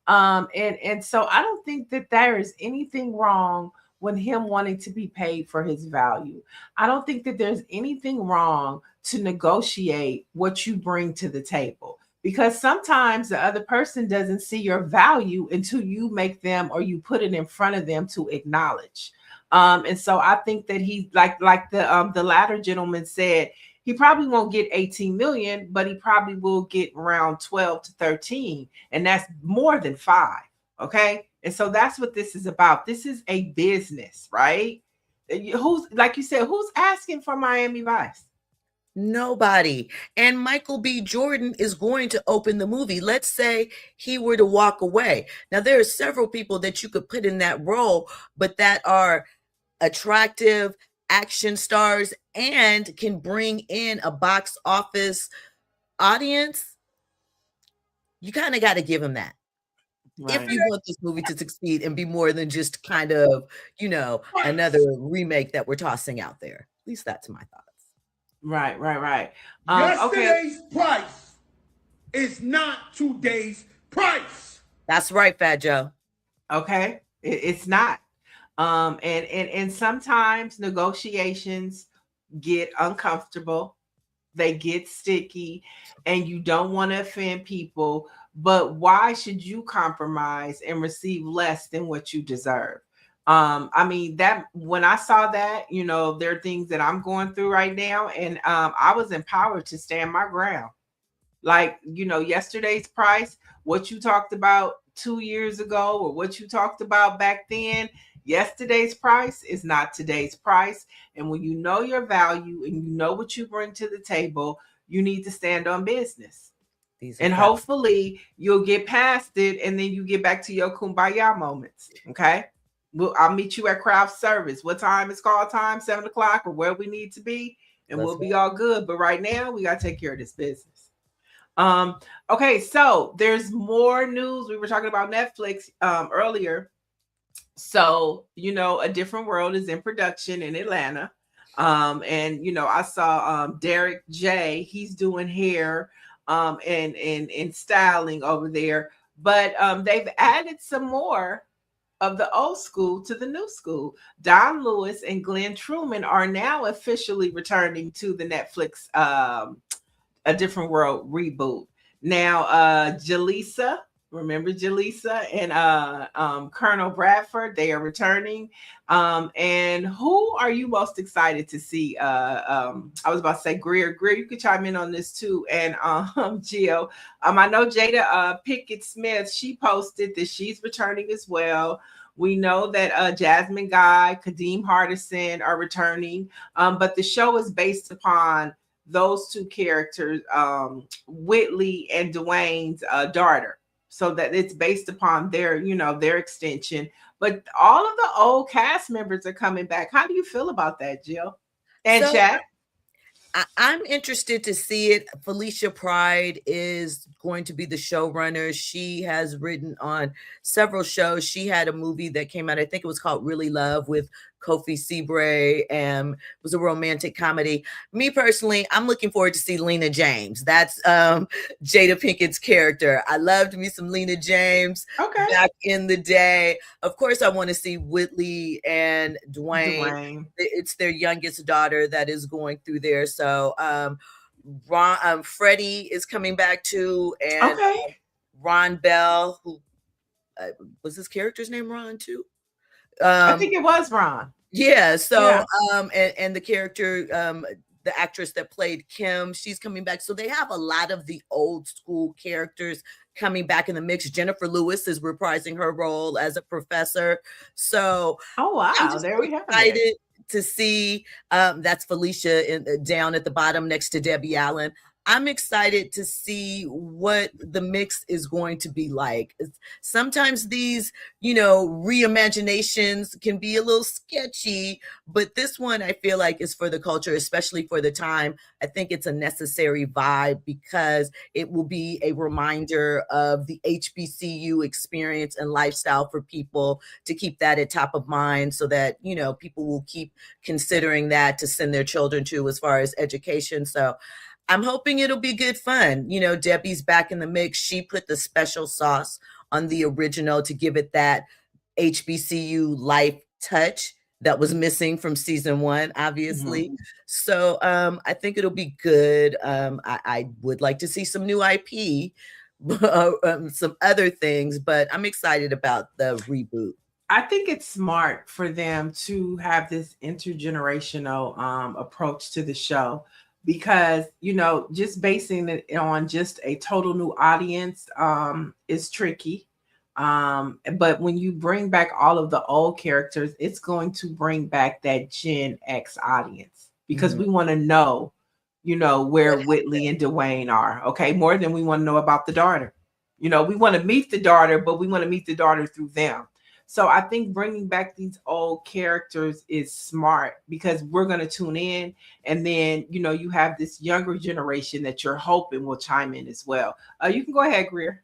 And so I don't think that there is anything wrong with him wanting to be paid for his value. I don't think that there's anything wrong to negotiate what you bring to the table, because sometimes the other person doesn't see your value until you make them, or you put it in front of them to acknowledge. And so I think that he, like the latter gentleman said, he probably won't get 18 million, but he probably will get around 12 to 13. And that's more than 5. Okay. And so that's what this is about. This is a business, right? Who's, like you said, who's asking for Miami Vice? Nobody. And Michael B. Jordan is going to open the movie. Let's say he were to walk away. Now, there are several people that you could put in that role, but that are attractive action stars and can bring in a box office audience. You kind of got to give him that. Right. If you want this movie to succeed and be more than just kind of, you know, another remake that we're tossing out there. At least that's my thoughts. Right. Yesterday's price is not today's price. That's right, Fat Joe. Okay, it's not. And sometimes negotiations get uncomfortable, they get sticky, and you don't want to offend people. But why should you compromise and receive less than what you deserve? I mean, that when I saw that, you know, there are things that I'm going through right now, and I was empowered to stand my ground. Like, you know, yesterday's price, what you talked about 2 years ago, or what you talked about back then, yesterday's price is not today's price. And when you know your value and you know what you bring to the table, you need to stand on business. And hopefully you'll get past it, and then you get back to your kumbaya moments. Okay. I'll meet you at craft service. What time is call time? 7 o'clock, or where we need to be, and we'll be all good. But right now we got to take care of this business. Okay. So there's more news. We were talking about Netflix earlier. So, you know, A Different World is in production in Atlanta. And, you know, I saw Derek J. He's doing hair and styling over there. But they've added some more of the old school to the new school. Don Lewis and Glenn Truman are now officially returning to the Netflix A Different World reboot. Now, Jaleesa, remember Jaleesa and Colonel Bradford, they are returning. And who are you most excited to see? I was about to say Greer, you could chime in on this too. And Jill, I know Jada Pickett Smith, she posted that she's returning as well. We know that Jasmine Guy, Kadeem Hardison are returning, but the show is based upon those two characters, Whitley and Dwayne's daughter. So that it's based upon their, their extension. But all of the old cast members are coming back. How do you feel about that, Jill? And Chad? I'm interested to see it. Felicia Pride is going to be the showrunner. She has written on several shows. She had a movie that came out, I think it was called Really Love, with Kofi Seabrae, and it was a romantic comedy. Me personally, I'm looking forward to see Lena James. That's Jada Pinkett's character. I loved me some Lena James back in the day. Of course, I want to see Whitley and Dwayne. It's their youngest daughter that is going through there. So Freddie is coming back too, and Ron Bell, who was his character's name Ron too? I think it was Ron. Yeah. So, and the character, the actress that played Kim, she's coming back. So they have a lot of the old school characters coming back in the mix. Jennifer Lewis is reprising her role as a professor. So, wow, there we have it. To see that's Felicia down at the bottom next to Debbie Allen. I'm excited to see what the mix is going to be like. Sometimes these, reimaginations can be a little sketchy, but this one I feel like is for the culture, especially for the time. I think it's a necessary vibe because it will be a reminder of the HBCU experience and lifestyle for people, to keep that at top of mind so that, people will keep considering that to send their children to as far as education. So I'm hoping it'll be good fun. Debbie's back in the mix. She put the special sauce on the original to give it that HBCU life touch that was missing from season 1, obviously. So I think it'll be good. I would like to see some new IP, some other things, but I'm excited about the reboot. I think it's smart for them to have this intergenerational approach to the show. Because, just basing it on just a total new audience is tricky. But when you bring back all of the old characters, it's going to bring back that Gen X audience, because we want to know, where Whitley and Dwayne are. Okay. More than we want to know about the daughter. We want to meet the daughter, but we want to meet the daughter through them. So I think bringing back these old characters is smart, because we're going to tune in, and then, you have this younger generation that you're hoping will chime in as well. You can go ahead, Greer.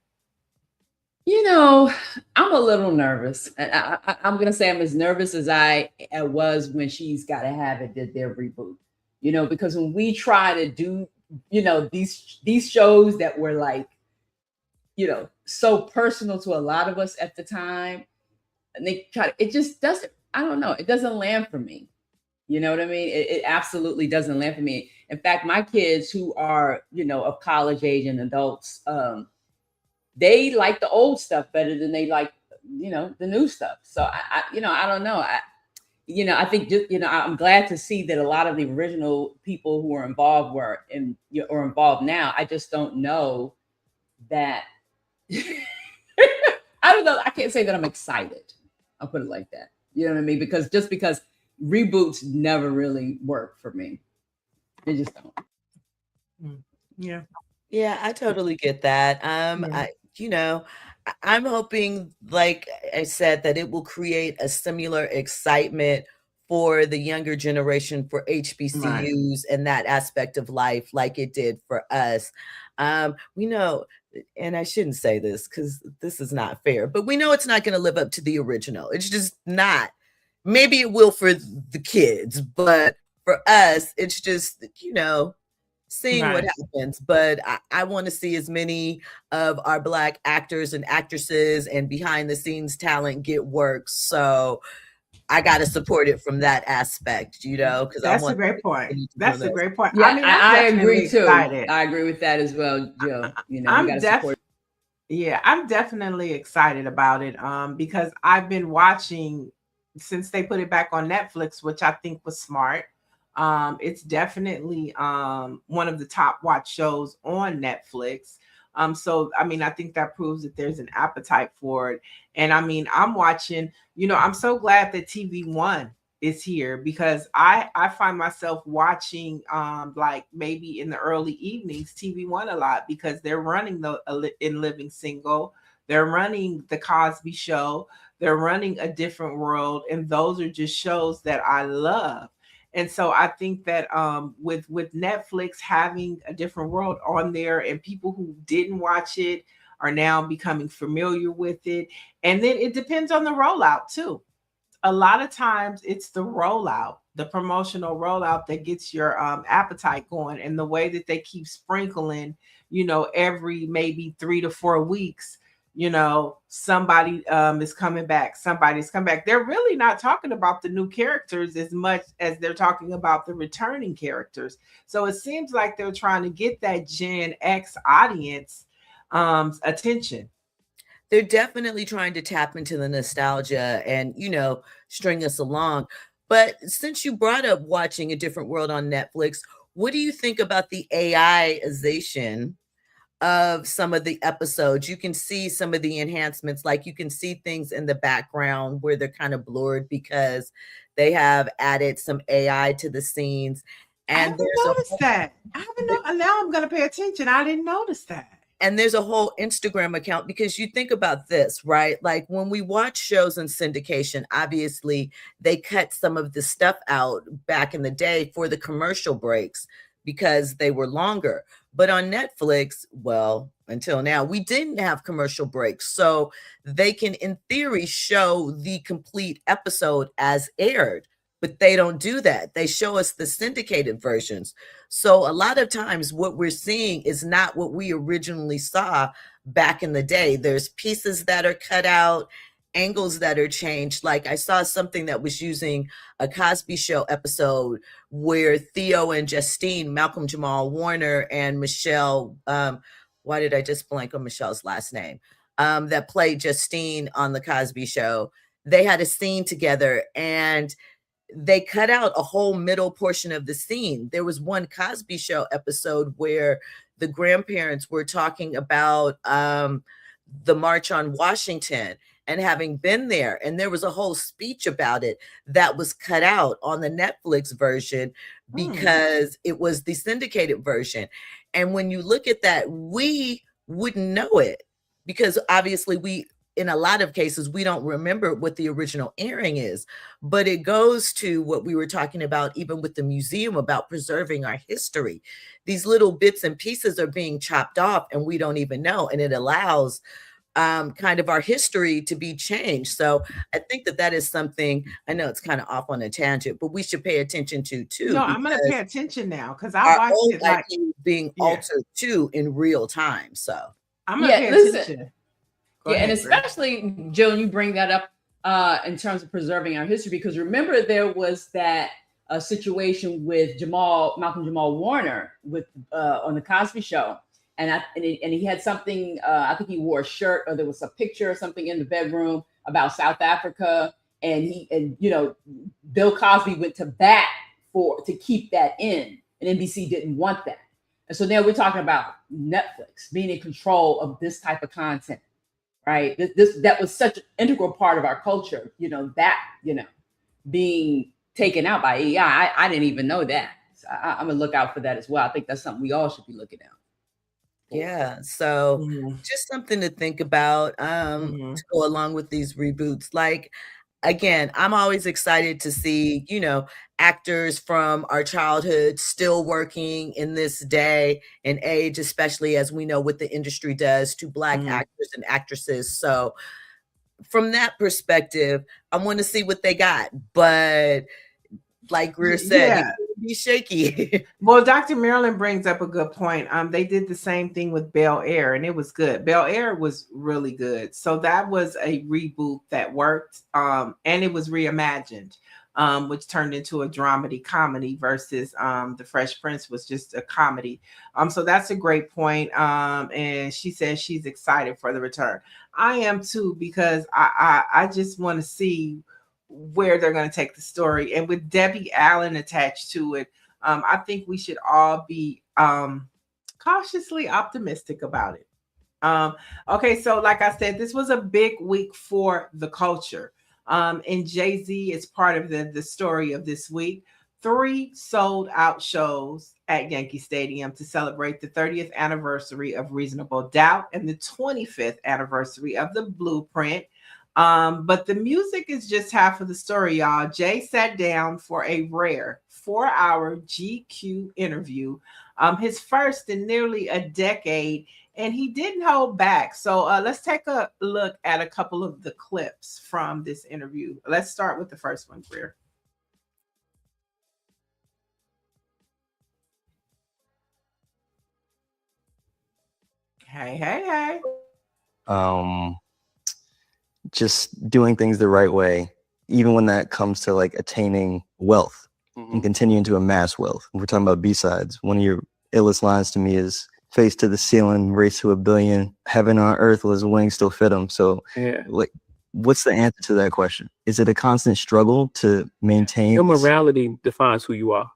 I'm a little nervous. I'm going to say I'm as nervous as I was when She's Gotta Have It did their reboot, because when we try to do, these shows that were like, so personal to a lot of us at the time, and they try to, it just doesn't, I don't know, it doesn't land for me. You know what I mean? It absolutely doesn't land for me. In fact, my kids who are, of college age and adults, they like the old stuff better than they like, the new stuff. So I don't know. I think just, I'm glad to see that a lot of the original people who are involved were involved now. I just don't know that. I don't know. I can't say that I'm excited. I'll put it like that. You know what I mean? Because reboots never really work for me. They just don't. Yeah, I totally get that. I'm hoping, like I said, that it will create a similar excitement for the younger generation, for HBCUs and that aspect of life, like it did for us. We know, and I shouldn't say this because this is not fair, but we know it's not going to live up to the original. It's just not. Maybe it will for the kids, but for us, it's just, seeing what happens. But I want to see as many of our Black actors and actresses and behind the scenes talent get work. So I got to support it from that aspect, because that's a great point. That's a great point. Yeah, I agree too. I agree with that as well, Jill. I'm definitely excited about it because I've been watching since they put it back on Netflix, which I think was smart. It's definitely one of the top watch shows on Netflix. So I mean, I think that proves that there's an appetite for it. And I mean, I'm watching, I'm so glad that TV1 is here, because I find myself watching like maybe in the early evenings TV1 a lot, because they're running in Living Single, they're running the Cosby Show, they're running A Different World, and those are just shows that I love. And so I think that with Netflix having A Different World on there, and people who didn't watch it are now becoming familiar with it. And then it depends on the rollout too. A lot of times it's the rollout, the promotional rollout, that gets your appetite going, and the way that they keep sprinkling, every maybe 3 to 4 weeks, somebody is coming back, somebody's come back. They're really not talking about the new characters as much as they're talking about the returning characters. So it seems like they're trying to get that Gen X audience attention. They're definitely trying to tap into the nostalgia and, string us along. But since you brought up watching A Different World on Netflix, what do you think about the AIization of some of the episodes? You can see some of the enhancements, like you can see things in the background where they're kind of blurred because they have added some AI to the scenes. And I haven't noticed that. Now I'm going to pay attention. I didn't notice that. And there's a whole Instagram account, because you think about this, right? Like when we watch shows in syndication, obviously they cut some of the stuff out back in the day for the commercial breaks because they were longer. But on Netflix, well, until now, we didn't have commercial breaks. So they can, in theory, show the complete episode as aired. But they don't do that. They show us the syndicated versions. So a lot of times what we're seeing is not what we originally saw back in the day. There's pieces that are cut out, angles that are changed. Like I saw something that was using a Cosby Show episode where Theo and Justine, Malcolm Jamal Warner and Michelle, why did I just blank on Michelle's last name? That played Justine on the Cosby Show. They had a scene together, and they cut out a whole middle portion of the scene. There was one Cosby Show episode where the grandparents were talking about the March on Washington and having been there. And there was a whole speech about it that was cut out on the Netflix version because it was the syndicated version. And when you look at that, we wouldn't know it, because obviously in a lot of cases, we don't remember what the original airing is. But it goes to what we were talking about, even with the museum, about preserving our history. These little bits and pieces are being chopped off and we don't even know. And it allows kind of our history to be changed. So I think that is something, I know it's kind of off on a tangent, but we should pay attention to too. No, I'm going to pay attention now, because I watched it like being altered too in real time. So I'm going to pay attention. Go ahead, and especially, Jill, you bring that up in terms of preserving our history, because remember there was that situation with Malcolm Jamal Warner with on the Cosby Show, and he had something. I think he wore a shirt, or there was a picture or something in the bedroom about South Africa, and Bill Cosby went to bat to keep that in, and NBC didn't want that, and so now we're talking about Netflix being in control of this type of content. Right. That was such an integral part of our culture, being taken out by AI. I didn't even know that. So I'm gonna look out for that as well. I think that's something we all should be looking at. Yeah. So just something to think about to go along with these reboots. Like, again, I'm always excited to see, actors from our childhood still working in this day and age, especially as we know what the industry does to Black actors and actresses. So from that perspective, I want to see what they got. But like Greer said, be shaky. Well, Dr. Marilyn brings up a good point. They did the same thing with Bel Air, and it was good. Bel Air was really good. So that was a reboot that worked, and it was reimagined, which turned into a dramedy comedy versus The Fresh Prince was just a comedy. So that's a great point. And she says she's excited for the return. I am too, because I just want to see where they're going to take the story. And with Debbie Allen attached to it, I think we should all be cautiously optimistic about it. Okay, so like I said, this was a big week for the culture. And Jay-Z is part of the story of this week. 3 sold out shows at Yankee Stadium to celebrate the 30th anniversary of Reasonable Doubt and the 25th anniversary of The Blueprint. But the music is just half of the story, y'all. Jay sat down for a rare 4-hour GQ interview, his first in nearly a decade, and he didn't hold back. So let's take a look at a couple of the clips from this interview. Let's start with the first one, Greer. Hey. Just doing things the right way, even when that comes to like attaining wealth and continuing to amass wealth. We're talking about B-sides. One of your illest lines to me is face to the ceiling, race to $1 billion, heaven on earth, will his wings still fit him? So like, what's the answer to that question? Is it a constant struggle to maintain? Your morality defines who you are,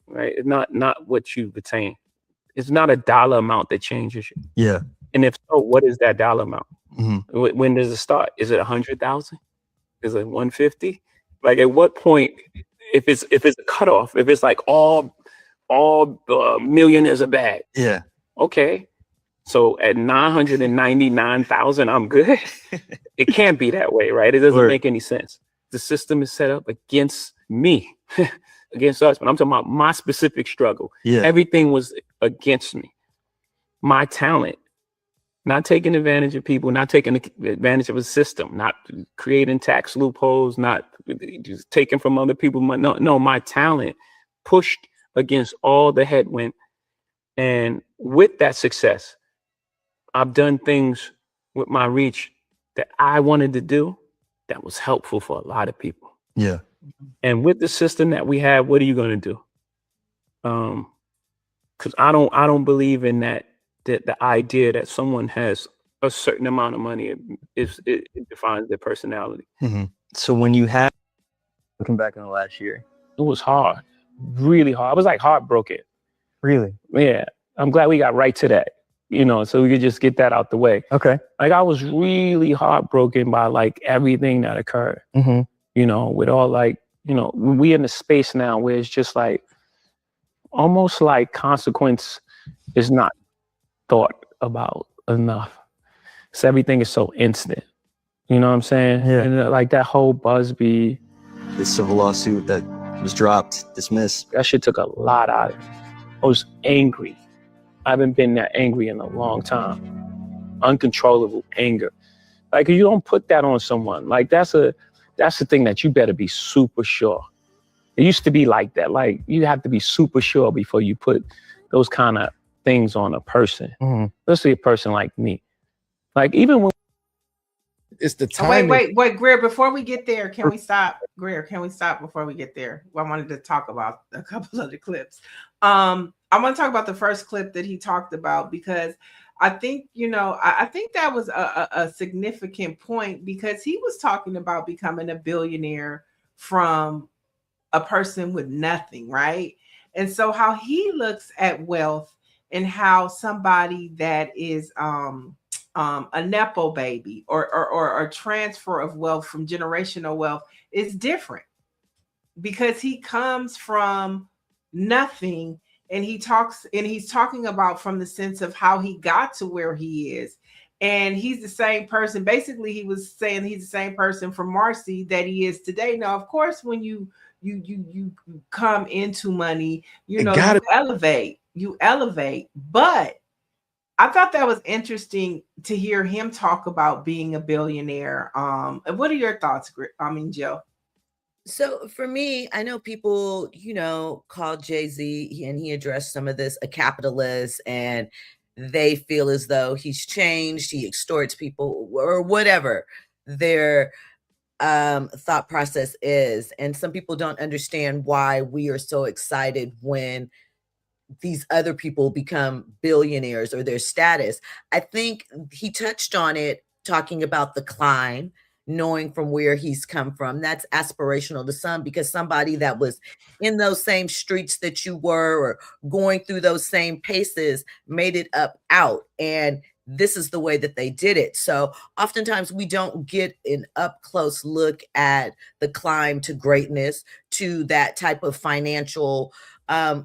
right? It's not what you've attained. It's not a dollar amount that changes you. Yeah. And if so, what is that dollar amount? When does it start? Is it 100,000? Is it 150? Like at what point, if it's a cutoff, if it's like all millionaires are bad. Yeah. Okay. So at 999,000, I'm good. It can't be that way, right? It doesn't make any sense. The system is set up against me, against us. But I'm talking about my specific struggle. Yeah. Everything was against me. My talent, not taking advantage of people, not taking advantage of a system, not creating tax loopholes, not just taking from other people. No, my talent pushed against all the headwind. And with that success, I've done things with my reach that I wanted to do that was helpful for a lot of people. Yeah. And with the system that we have, what are you going to do? Because I don't believe in that the idea that someone has a certain amount of money, it defines their personality. So when you have, looking back on the last year, it was hard, really hard. I was like heartbroken. Really? Yeah. I'm glad we got right to that, so we could just get that out the way. Okay. Like I was really heartbroken by like everything that occurred, with all like, we in a space now where it's just like, almost like consequence is not thought about enough. So everything is so instant. You know what I'm saying? Yeah. And like that whole Busby. This civil lawsuit that was dropped, dismissed. That shit took a lot out of me. I was angry. I haven't been that angry in a long time. Uncontrollable anger. Like you don't put that on someone. Like that's the thing that you better be super sure. It used to be like that. Like you have to be super sure before you put those kind of things on a person, especially a person like me. Like even when it's the time. Wait, Greer, before we get there, can we stop? Greer, can we stop before we get there? Well, I wanted to talk about a couple of the clips. I want to talk about the first clip that he talked about, because I think, I think that was a significant point, because he was talking about becoming a billionaire from a person with nothing, right? And so how he looks at wealth and how somebody that is a Nepo baby or a transfer of wealth from generational wealth is different, because he comes from nothing, and he's talking about from the sense of how he got to where he is. And he's the same person. Basically, he was saying he's the same person from Marcy that he is today. Now, of course, when you come into money, you elevate. But I thought that was interesting to hear him talk about being a billionaire. What are your thoughts, Jill? So for me, I know people, call Jay-Z, and he addressed some of this, a capitalist, and they feel as though he's changed, he extorts people, or whatever their thought process is. And some people don't understand why we are so excited when these other people become billionaires or their status. I think he touched on it, talking about the climb, knowing from where he's come from. That's aspirational to some, because somebody that was in those same streets that you were, or going through those same paces, made it up out. And this is the way that they did it. So oftentimes we don't get an up close look at the climb to greatness, to that type of financial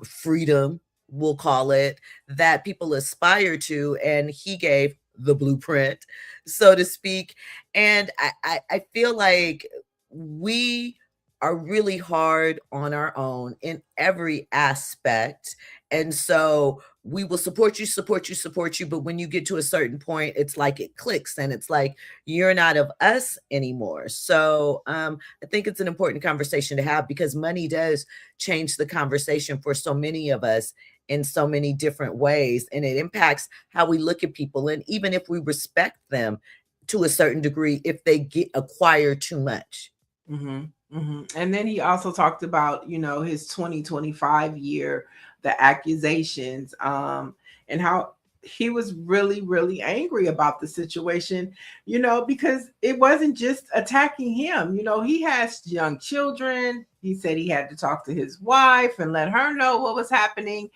freedom, we'll call it, that people aspire to. And he gave the blueprint, so to speak. And I feel like we are really hard on our own in every aspect. And so we will support you, support you, support you. But when you get to a certain point, it's like it clicks and it's like, you're not of us anymore. So I think it's an important conversation to have, because money does change the conversation for so many of us in so many different ways. And it impacts how we look at people. And even if we respect them to a certain degree, if they acquire too much. Mm-hmm. Mm-hmm. And then he also talked about, you know, his 2025 year, the accusations, and how he was really, really angry about the situation, you know, because it wasn't just attacking him. You know, he has young children. He said he had to talk to his wife and let her know what was happening.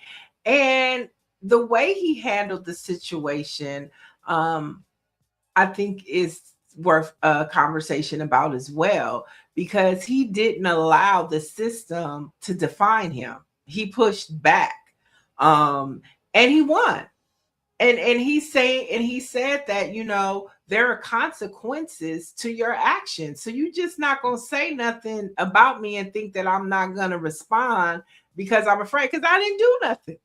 And the way he handled the situation, I think is worth a conversation about as well, because he didn't allow the system to define him. He pushed back, and he won. And he said that, you know, there are consequences to your actions. So you just not gonna say nothing about me and think that I'm not gonna respond because I'm afraid, because I didn't do nothing.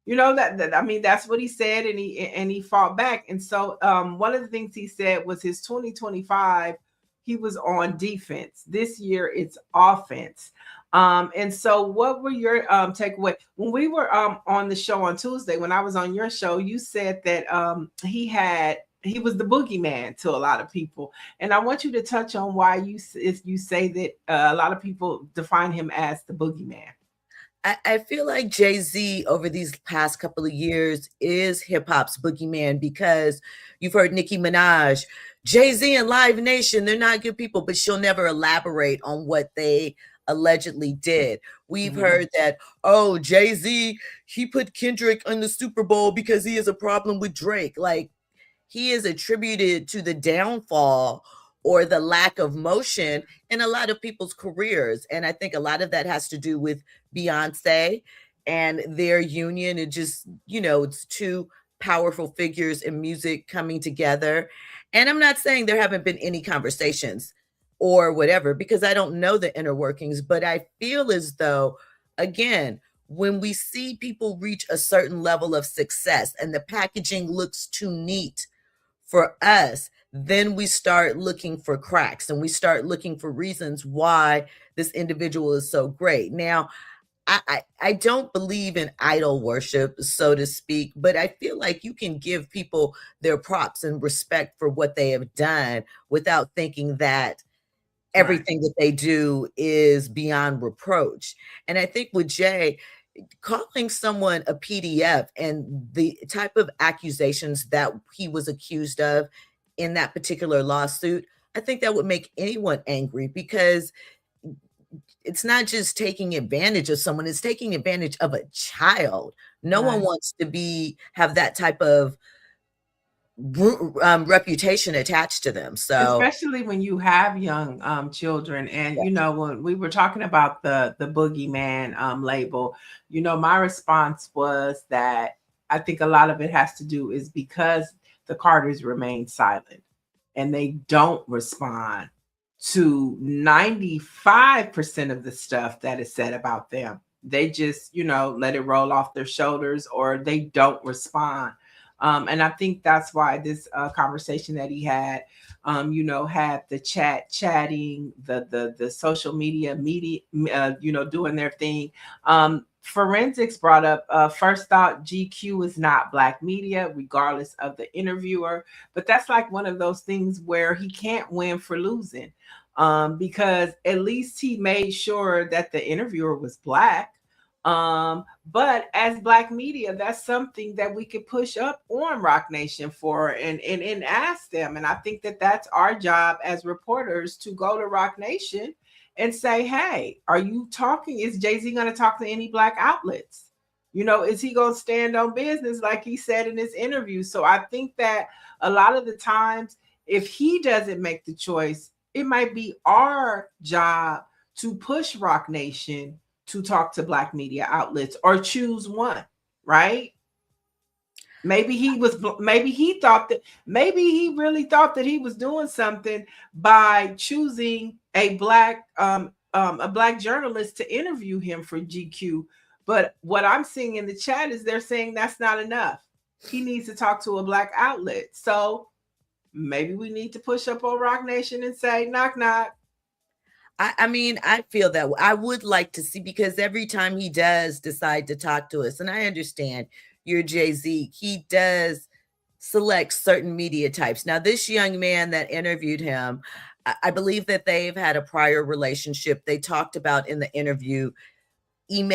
You know, that I mean, that's what he said, and he fought back. And so one of the things he said was his 2025, he was on defense. This year it's offense. And so what were your takeaway? When we were on the show on Tuesday, when I was on your show, you said that he was the boogeyman to a lot of people. And I want you to touch on why you say that a lot of people define him as the boogeyman. I feel like Jay-Z over these past couple of years is hip hop's boogeyman, because you've heard Nicki Minaj, Jay-Z and Live Nation, they're not good people, but she'll never elaborate on what they allegedly did. We've heard that, oh, Jay-Z, he put Kendrick on the Super Bowl because he has a problem with Drake. Like, he is attributed to the downfall or the lack of motion in a lot of people's careers. And I think a lot of that has to do with Beyonce and their union. It just, you know, it's two powerful figures in music coming together. And I'm not saying there haven't been any conversations or whatever, because I don't know the inner workings, but I feel as though, again, when we see people reach a certain level of success and the packaging looks too neat for us, then we start looking for cracks and we start looking for reasons why this individual is so great. Now, I don't believe in idol worship, so to speak, but I feel like you can give people their props and respect for what they have done without thinking that everything that they do is beyond reproach. And I think with Jay, calling someone a PDF and the type of accusations that he was accused of in that particular lawsuit, I think that would make anyone angry, because it's not just taking advantage of someone, it's taking advantage of a child. No one wants to have that type of reputation attached to them. So especially when you have young children. And you know, when we were talking about the boogeyman label, you know, my response was that I think a lot of it has to do is because the Carters remain silent and they don't respond to 95% of the stuff that is said about them. They just, you know, let it roll off their shoulders, or they don't respond. And I think that's why this conversation that he had, you know, had the chatting, the social media, you know, doing their thing. Forensics brought up, first thought, GQ is not Black media, regardless of the interviewer. But that's like one of those things where he can't win for losing, because at least he made sure that the interviewer was Black. But as Black media, that's something that we could push up on Rock Nation for and ask them. And I think that that's our job as reporters, to go to Rock Nation and say, hey, are you talking? Is Jay-Z going to talk to any Black outlets? You know, is he going to stand on business like he said in his interview? So I think that a lot of the times, if he doesn't make the choice, it might be our job to push Rock Nation to talk to Black media outlets or choose one, right? Maybe he really thought that he was doing something by choosing a black journalist to interview him for GQ. But what I'm seeing in the chat is they're saying that's not enough. He needs to talk to a Black outlet. So maybe we need to push up on Rock Nation and say, knock, knock. I mean, I feel that I would like to see, because every time he does decide to talk to us, and I understand you're Jay-Z, he does select certain media types. Now, this young man that interviewed him, I believe that they've had a prior relationship. They talked about in the interview him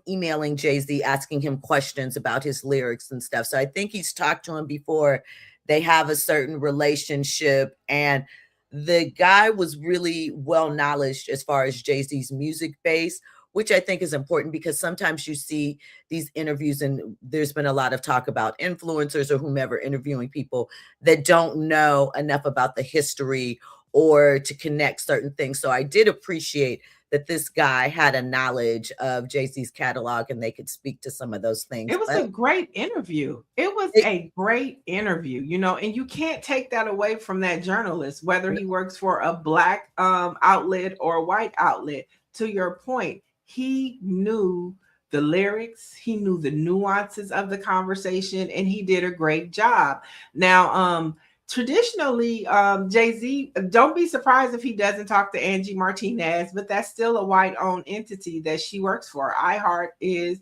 emailing Jay-Z, asking him questions about his lyrics and stuff. So I think he's talked to him before. They have a certain relationship, and the guy was really well knowledgeable as far as Jay-Z's music base, which I think is important, because sometimes you see these interviews and there's been a lot of talk about influencers or whomever interviewing people that don't know enough about the history or to connect certain things. So I did appreciate that this guy had a knowledge of Jay-Z's catalog and they could speak to some of those things. It was a great interview. It was a great interview, you know, and you can't take that away from that journalist, whether he works for a Black outlet or a white outlet. To your point, he knew the lyrics, he knew the nuances of the conversation, and he did a great job. Now, traditionally, Jay-Z, don't be surprised if he doesn't talk to Angie Martinez, but that's still a white-owned entity that she works for. iHeart is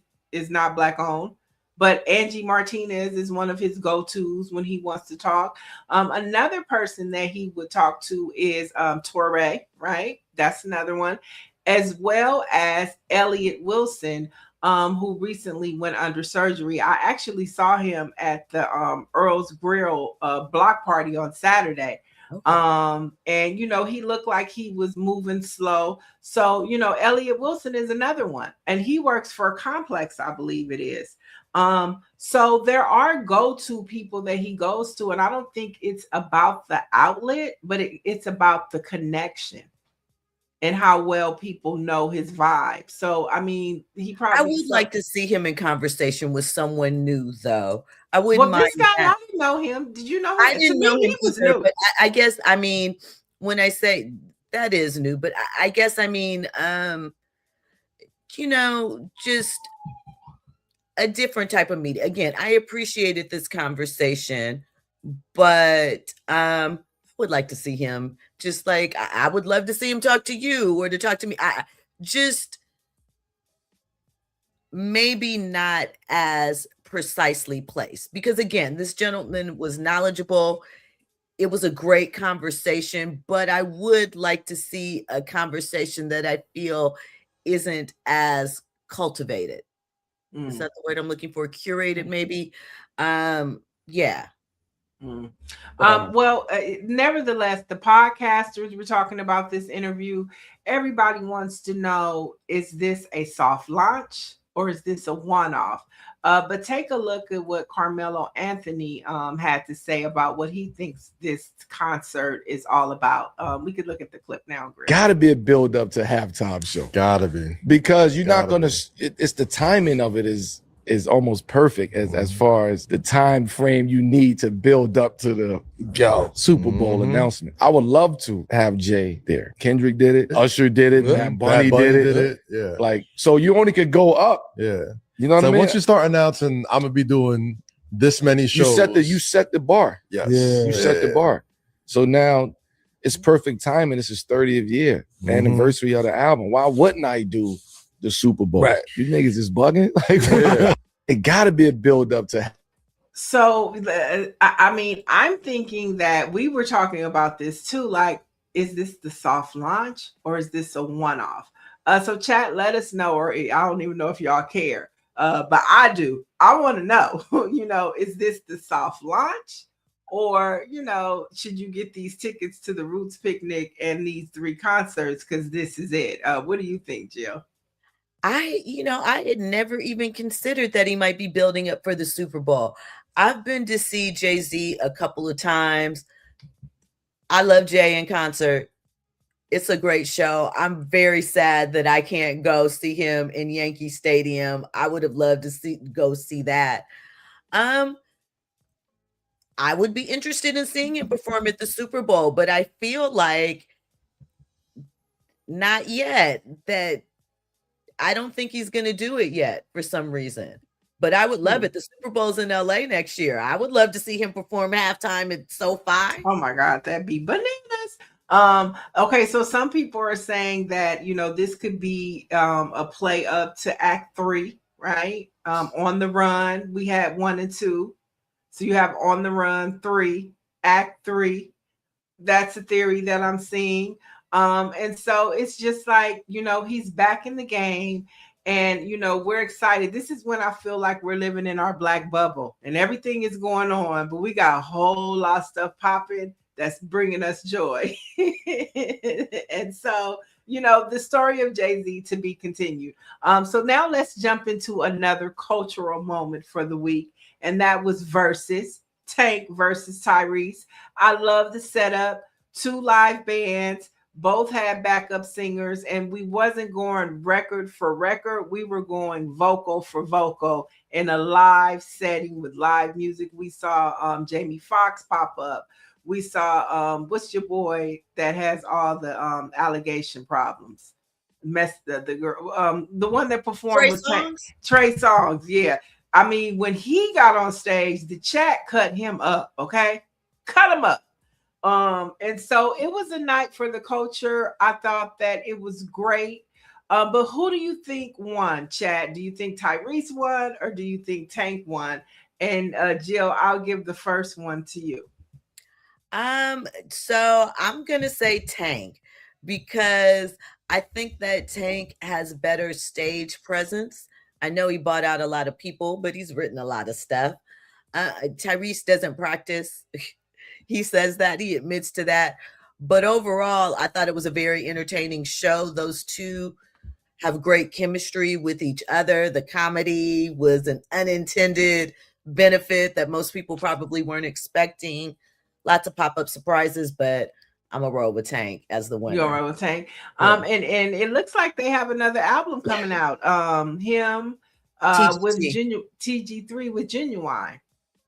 not Black-owned, but Angie Martinez is one of his go-tos when he wants to talk. Another person that he would talk to is Torre, right? That's another one, as well as Elliott Wilson, who recently went under surgery. I actually saw him at the Earl's Grill block party on Saturday. Okay. And, you know, he looked like he was moving slow. So, you know, Elliott Wilson is another one, and he works for Complex, I believe it is. So there are go-to people that he goes to, and I don't think it's about the outlet, but it's about the connection and how well people know his vibe. So, I mean, he probably— I would like to see him in conversation with someone new, though. I wouldn't mind. This guy, I didn't know him. Did you know him? I didn't know him he was either, new. but I guess, I mean, when I say that is new, but I guess, I mean, you know, just a different type of media. Again, I appreciated this conversation, but I would like to see him, just like I would love to see him talk to you or to talk to me. I just maybe not as precisely placed, because again, this gentleman was knowledgeable. It was a great conversation, but I would like to see a conversation that I feel isn't as cultivated. Is that the word I'm looking for? Curated, maybe. Yeah. Well, nevertheless, the podcasters were talking about this interview. Everybody wants to know, is this a soft launch or is this a one-off? But take a look at what Carmelo Anthony had to say about what he thinks this concert is all about. We could look at the clip now, Greg. Gotta be a build up to halftime show. Gotta be. Because you're not gonna, it's the timing of it is almost perfect as far as the time frame you need to build up to the Super Bowl announcement. I would love to have Jay there. Kendrick did it, Usher did it, Bad Bunny did it. Yeah. Like, so you only could go up. Yeah. You know what I mean? Once you start announcing, I'm gonna be doing this many shows. You set the bar. Yes. You set the bar. So now it's perfect timing. This is 30th year, anniversary of the album. Why wouldn't I do the Super Bowl? Right. You niggas is bugging. Like, it gotta be a build up to. So, I mean, I'm thinking that we were talking about this too. Like, is this the soft launch or is this a one-off? So chat, let us know, or I don't even know if y'all care. But I do. I want to know, you know, is this the soft launch? Or, you know, should you get these tickets to the Roots picnic and these 3 concerts because this is it? What do you think, Jill? I had never even considered that he might be building up for the Super Bowl. I've been to see Jay-Z a couple of times. I love Jay in concert. It's a great show. I'm very sad that I can't go see him in Yankee Stadium. I would have loved to go see that. I would be interested in seeing him perform at the Super Bowl, but I feel like not yet. That I don't think he's going to do it yet for some reason. But I would love it. The Super Bowl's in LA next year. I would love to see him perform halftime at SoFi. Oh my God, that'd be bananas. Okay, so some people are saying that, this could be a play up to Act 3, right? On the Run, we had 1 and 2. So you have On the Run 3, Act 3. That's a theory that I'm seeing. And so it's just like, he's back in the game. And, we're excited. This is when I feel like we're living in our black bubble and everything is going on, but we got a whole lot of stuff popping that's bringing us joy. And so, the story of Jay-Z to be continued. So now let's jump into another cultural moment for the week. And that was Versus, Tank versus Tyrese. I love the setup, 2 live bands. Both had backup singers, and we wasn't going record for record. We were going vocal for vocal in a live setting with live music. We saw Jamie Foxx pop up. We saw what's your boy that has all the allegation problems? The girl, the one that performed with Trey Songz. Yeah, I mean, when he got on stage, the chat cut him up. Okay, cut him up. And so it was a night for the culture. I thought that it was great. But who do you think won, Chad? Do you think Tyrese won or do you think Tank won? And Jill, I'll give the first one to you. So I'm gonna say Tank because I think that Tank has better stage presence. I know he bought out a lot of people, but he's written a lot of stuff. Tyrese doesn't practice. He says that, he admits to that. But overall, I thought it was a very entertaining show. Those two have great chemistry with each other. The comedy was an unintended benefit that most people probably weren't expecting. Lots of pop-up surprises, but I'm a roll with Tank as the winner. You're roll with Tank. Yeah. And it looks like they have another album coming out. Him with TG3 with Genuine.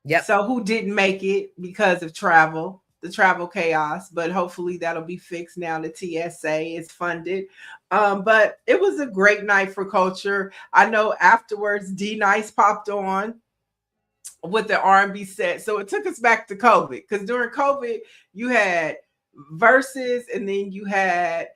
Yep. So who didn't make it because of the travel chaos, but hopefully that'll be fixed now that TSA is funded. But it was a great night for culture. I know afterwards D-Nice popped on with the R&B set. So it took us back to COVID because during COVID you had Versus and then you had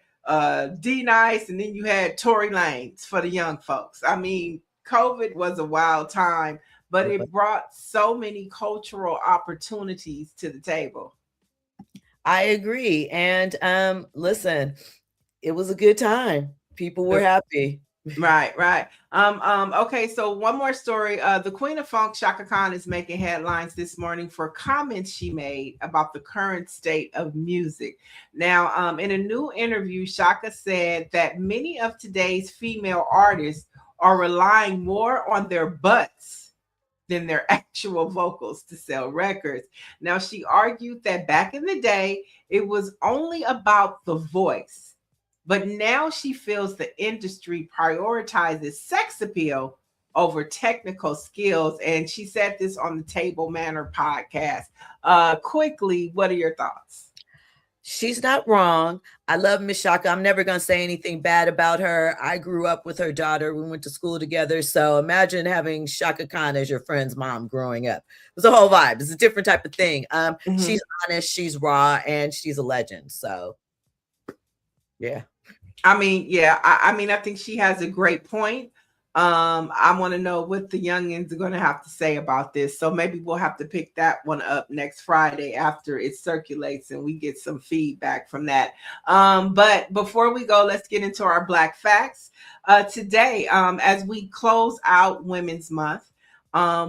D-Nice and then you had Tory Lanez for the young folks. I mean, COVID was a wild time, but it brought so many cultural opportunities to the table. I agree. And listen, it was a good time. People were happy. Right. Okay, so one more story. The Queen of Funk, Chaka Khan, is making headlines this morning for comments she made about the current state of music. Now, in a new interview, Chaka said that many of today's female artists are relying more on their butts than their actual vocals to sell records. Now, she argued that back in the day, it was only about the voice, but now she feels the industry prioritizes sex appeal over technical skills. And she said this on the Table Manor podcast. Quickly, what are your thoughts? She's not wrong. I love Miss Chaka. I'm never going to say anything bad about her. I grew up with her daughter. We went to school together. So imagine having Chaka Khan as your friend's mom growing up. It was a whole vibe. It's a different type of thing. She's honest, she's raw, and she's a legend. So, yeah. I mean, yeah. I think she has a great point. I want to know what the youngins are going to have to say about this. So maybe we'll have to pick that one up next Friday after it circulates and we get some feedback from that. But before we go, let's get into our Black Facts. Today, as we close out Women's Month,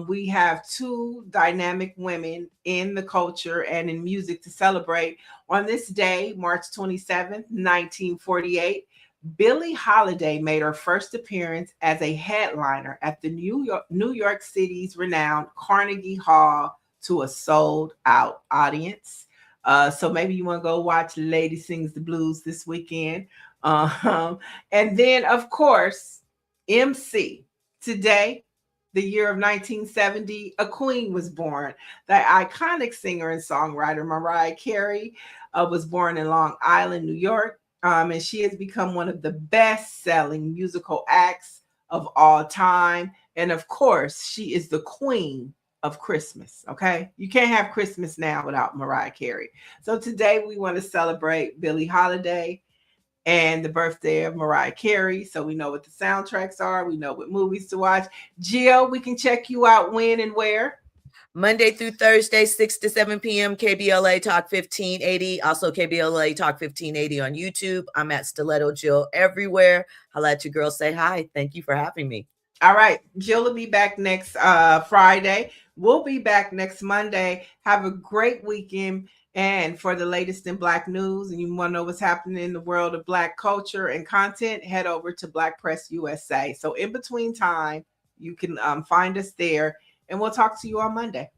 we have 2 dynamic women in the culture and in music to celebrate. On this day, March 27th, 1948, Billie Holiday made her first appearance as a headliner at the New York City's renowned Carnegie Hall to a sold-out audience. So maybe you want to go watch Lady Sings the Blues this weekend. And then, of course, MC. Today, the year of 1970, a queen was born. The iconic singer and songwriter Mariah Carey was born in Long Island, New York. And she has become one of the best-selling musical acts of all time. And of course, she is the queen of Christmas, okay? You can't have Christmas now without Mariah Carey. So today we want to celebrate Billie Holiday and the birthday of Mariah Carey. So we know what the soundtracks are. We know what movies to watch. Jill, we can check you out when and where? Monday through Thursday, 6 to 7 p.m. KBLA Talk 1580. Also KBLA Talk 1580 on YouTube. I'm at Stiletto Jill everywhere. I'll let you girls say hi. Thank you for having me. All right. Jill will be back next Friday. We'll be back next Monday. Have a great weekend. And for the latest in Black news, and you want to know what's happening in the world of Black culture and content, head over to BlackPress USA. So in between time, you can find us there. And we'll talk to you on Monday.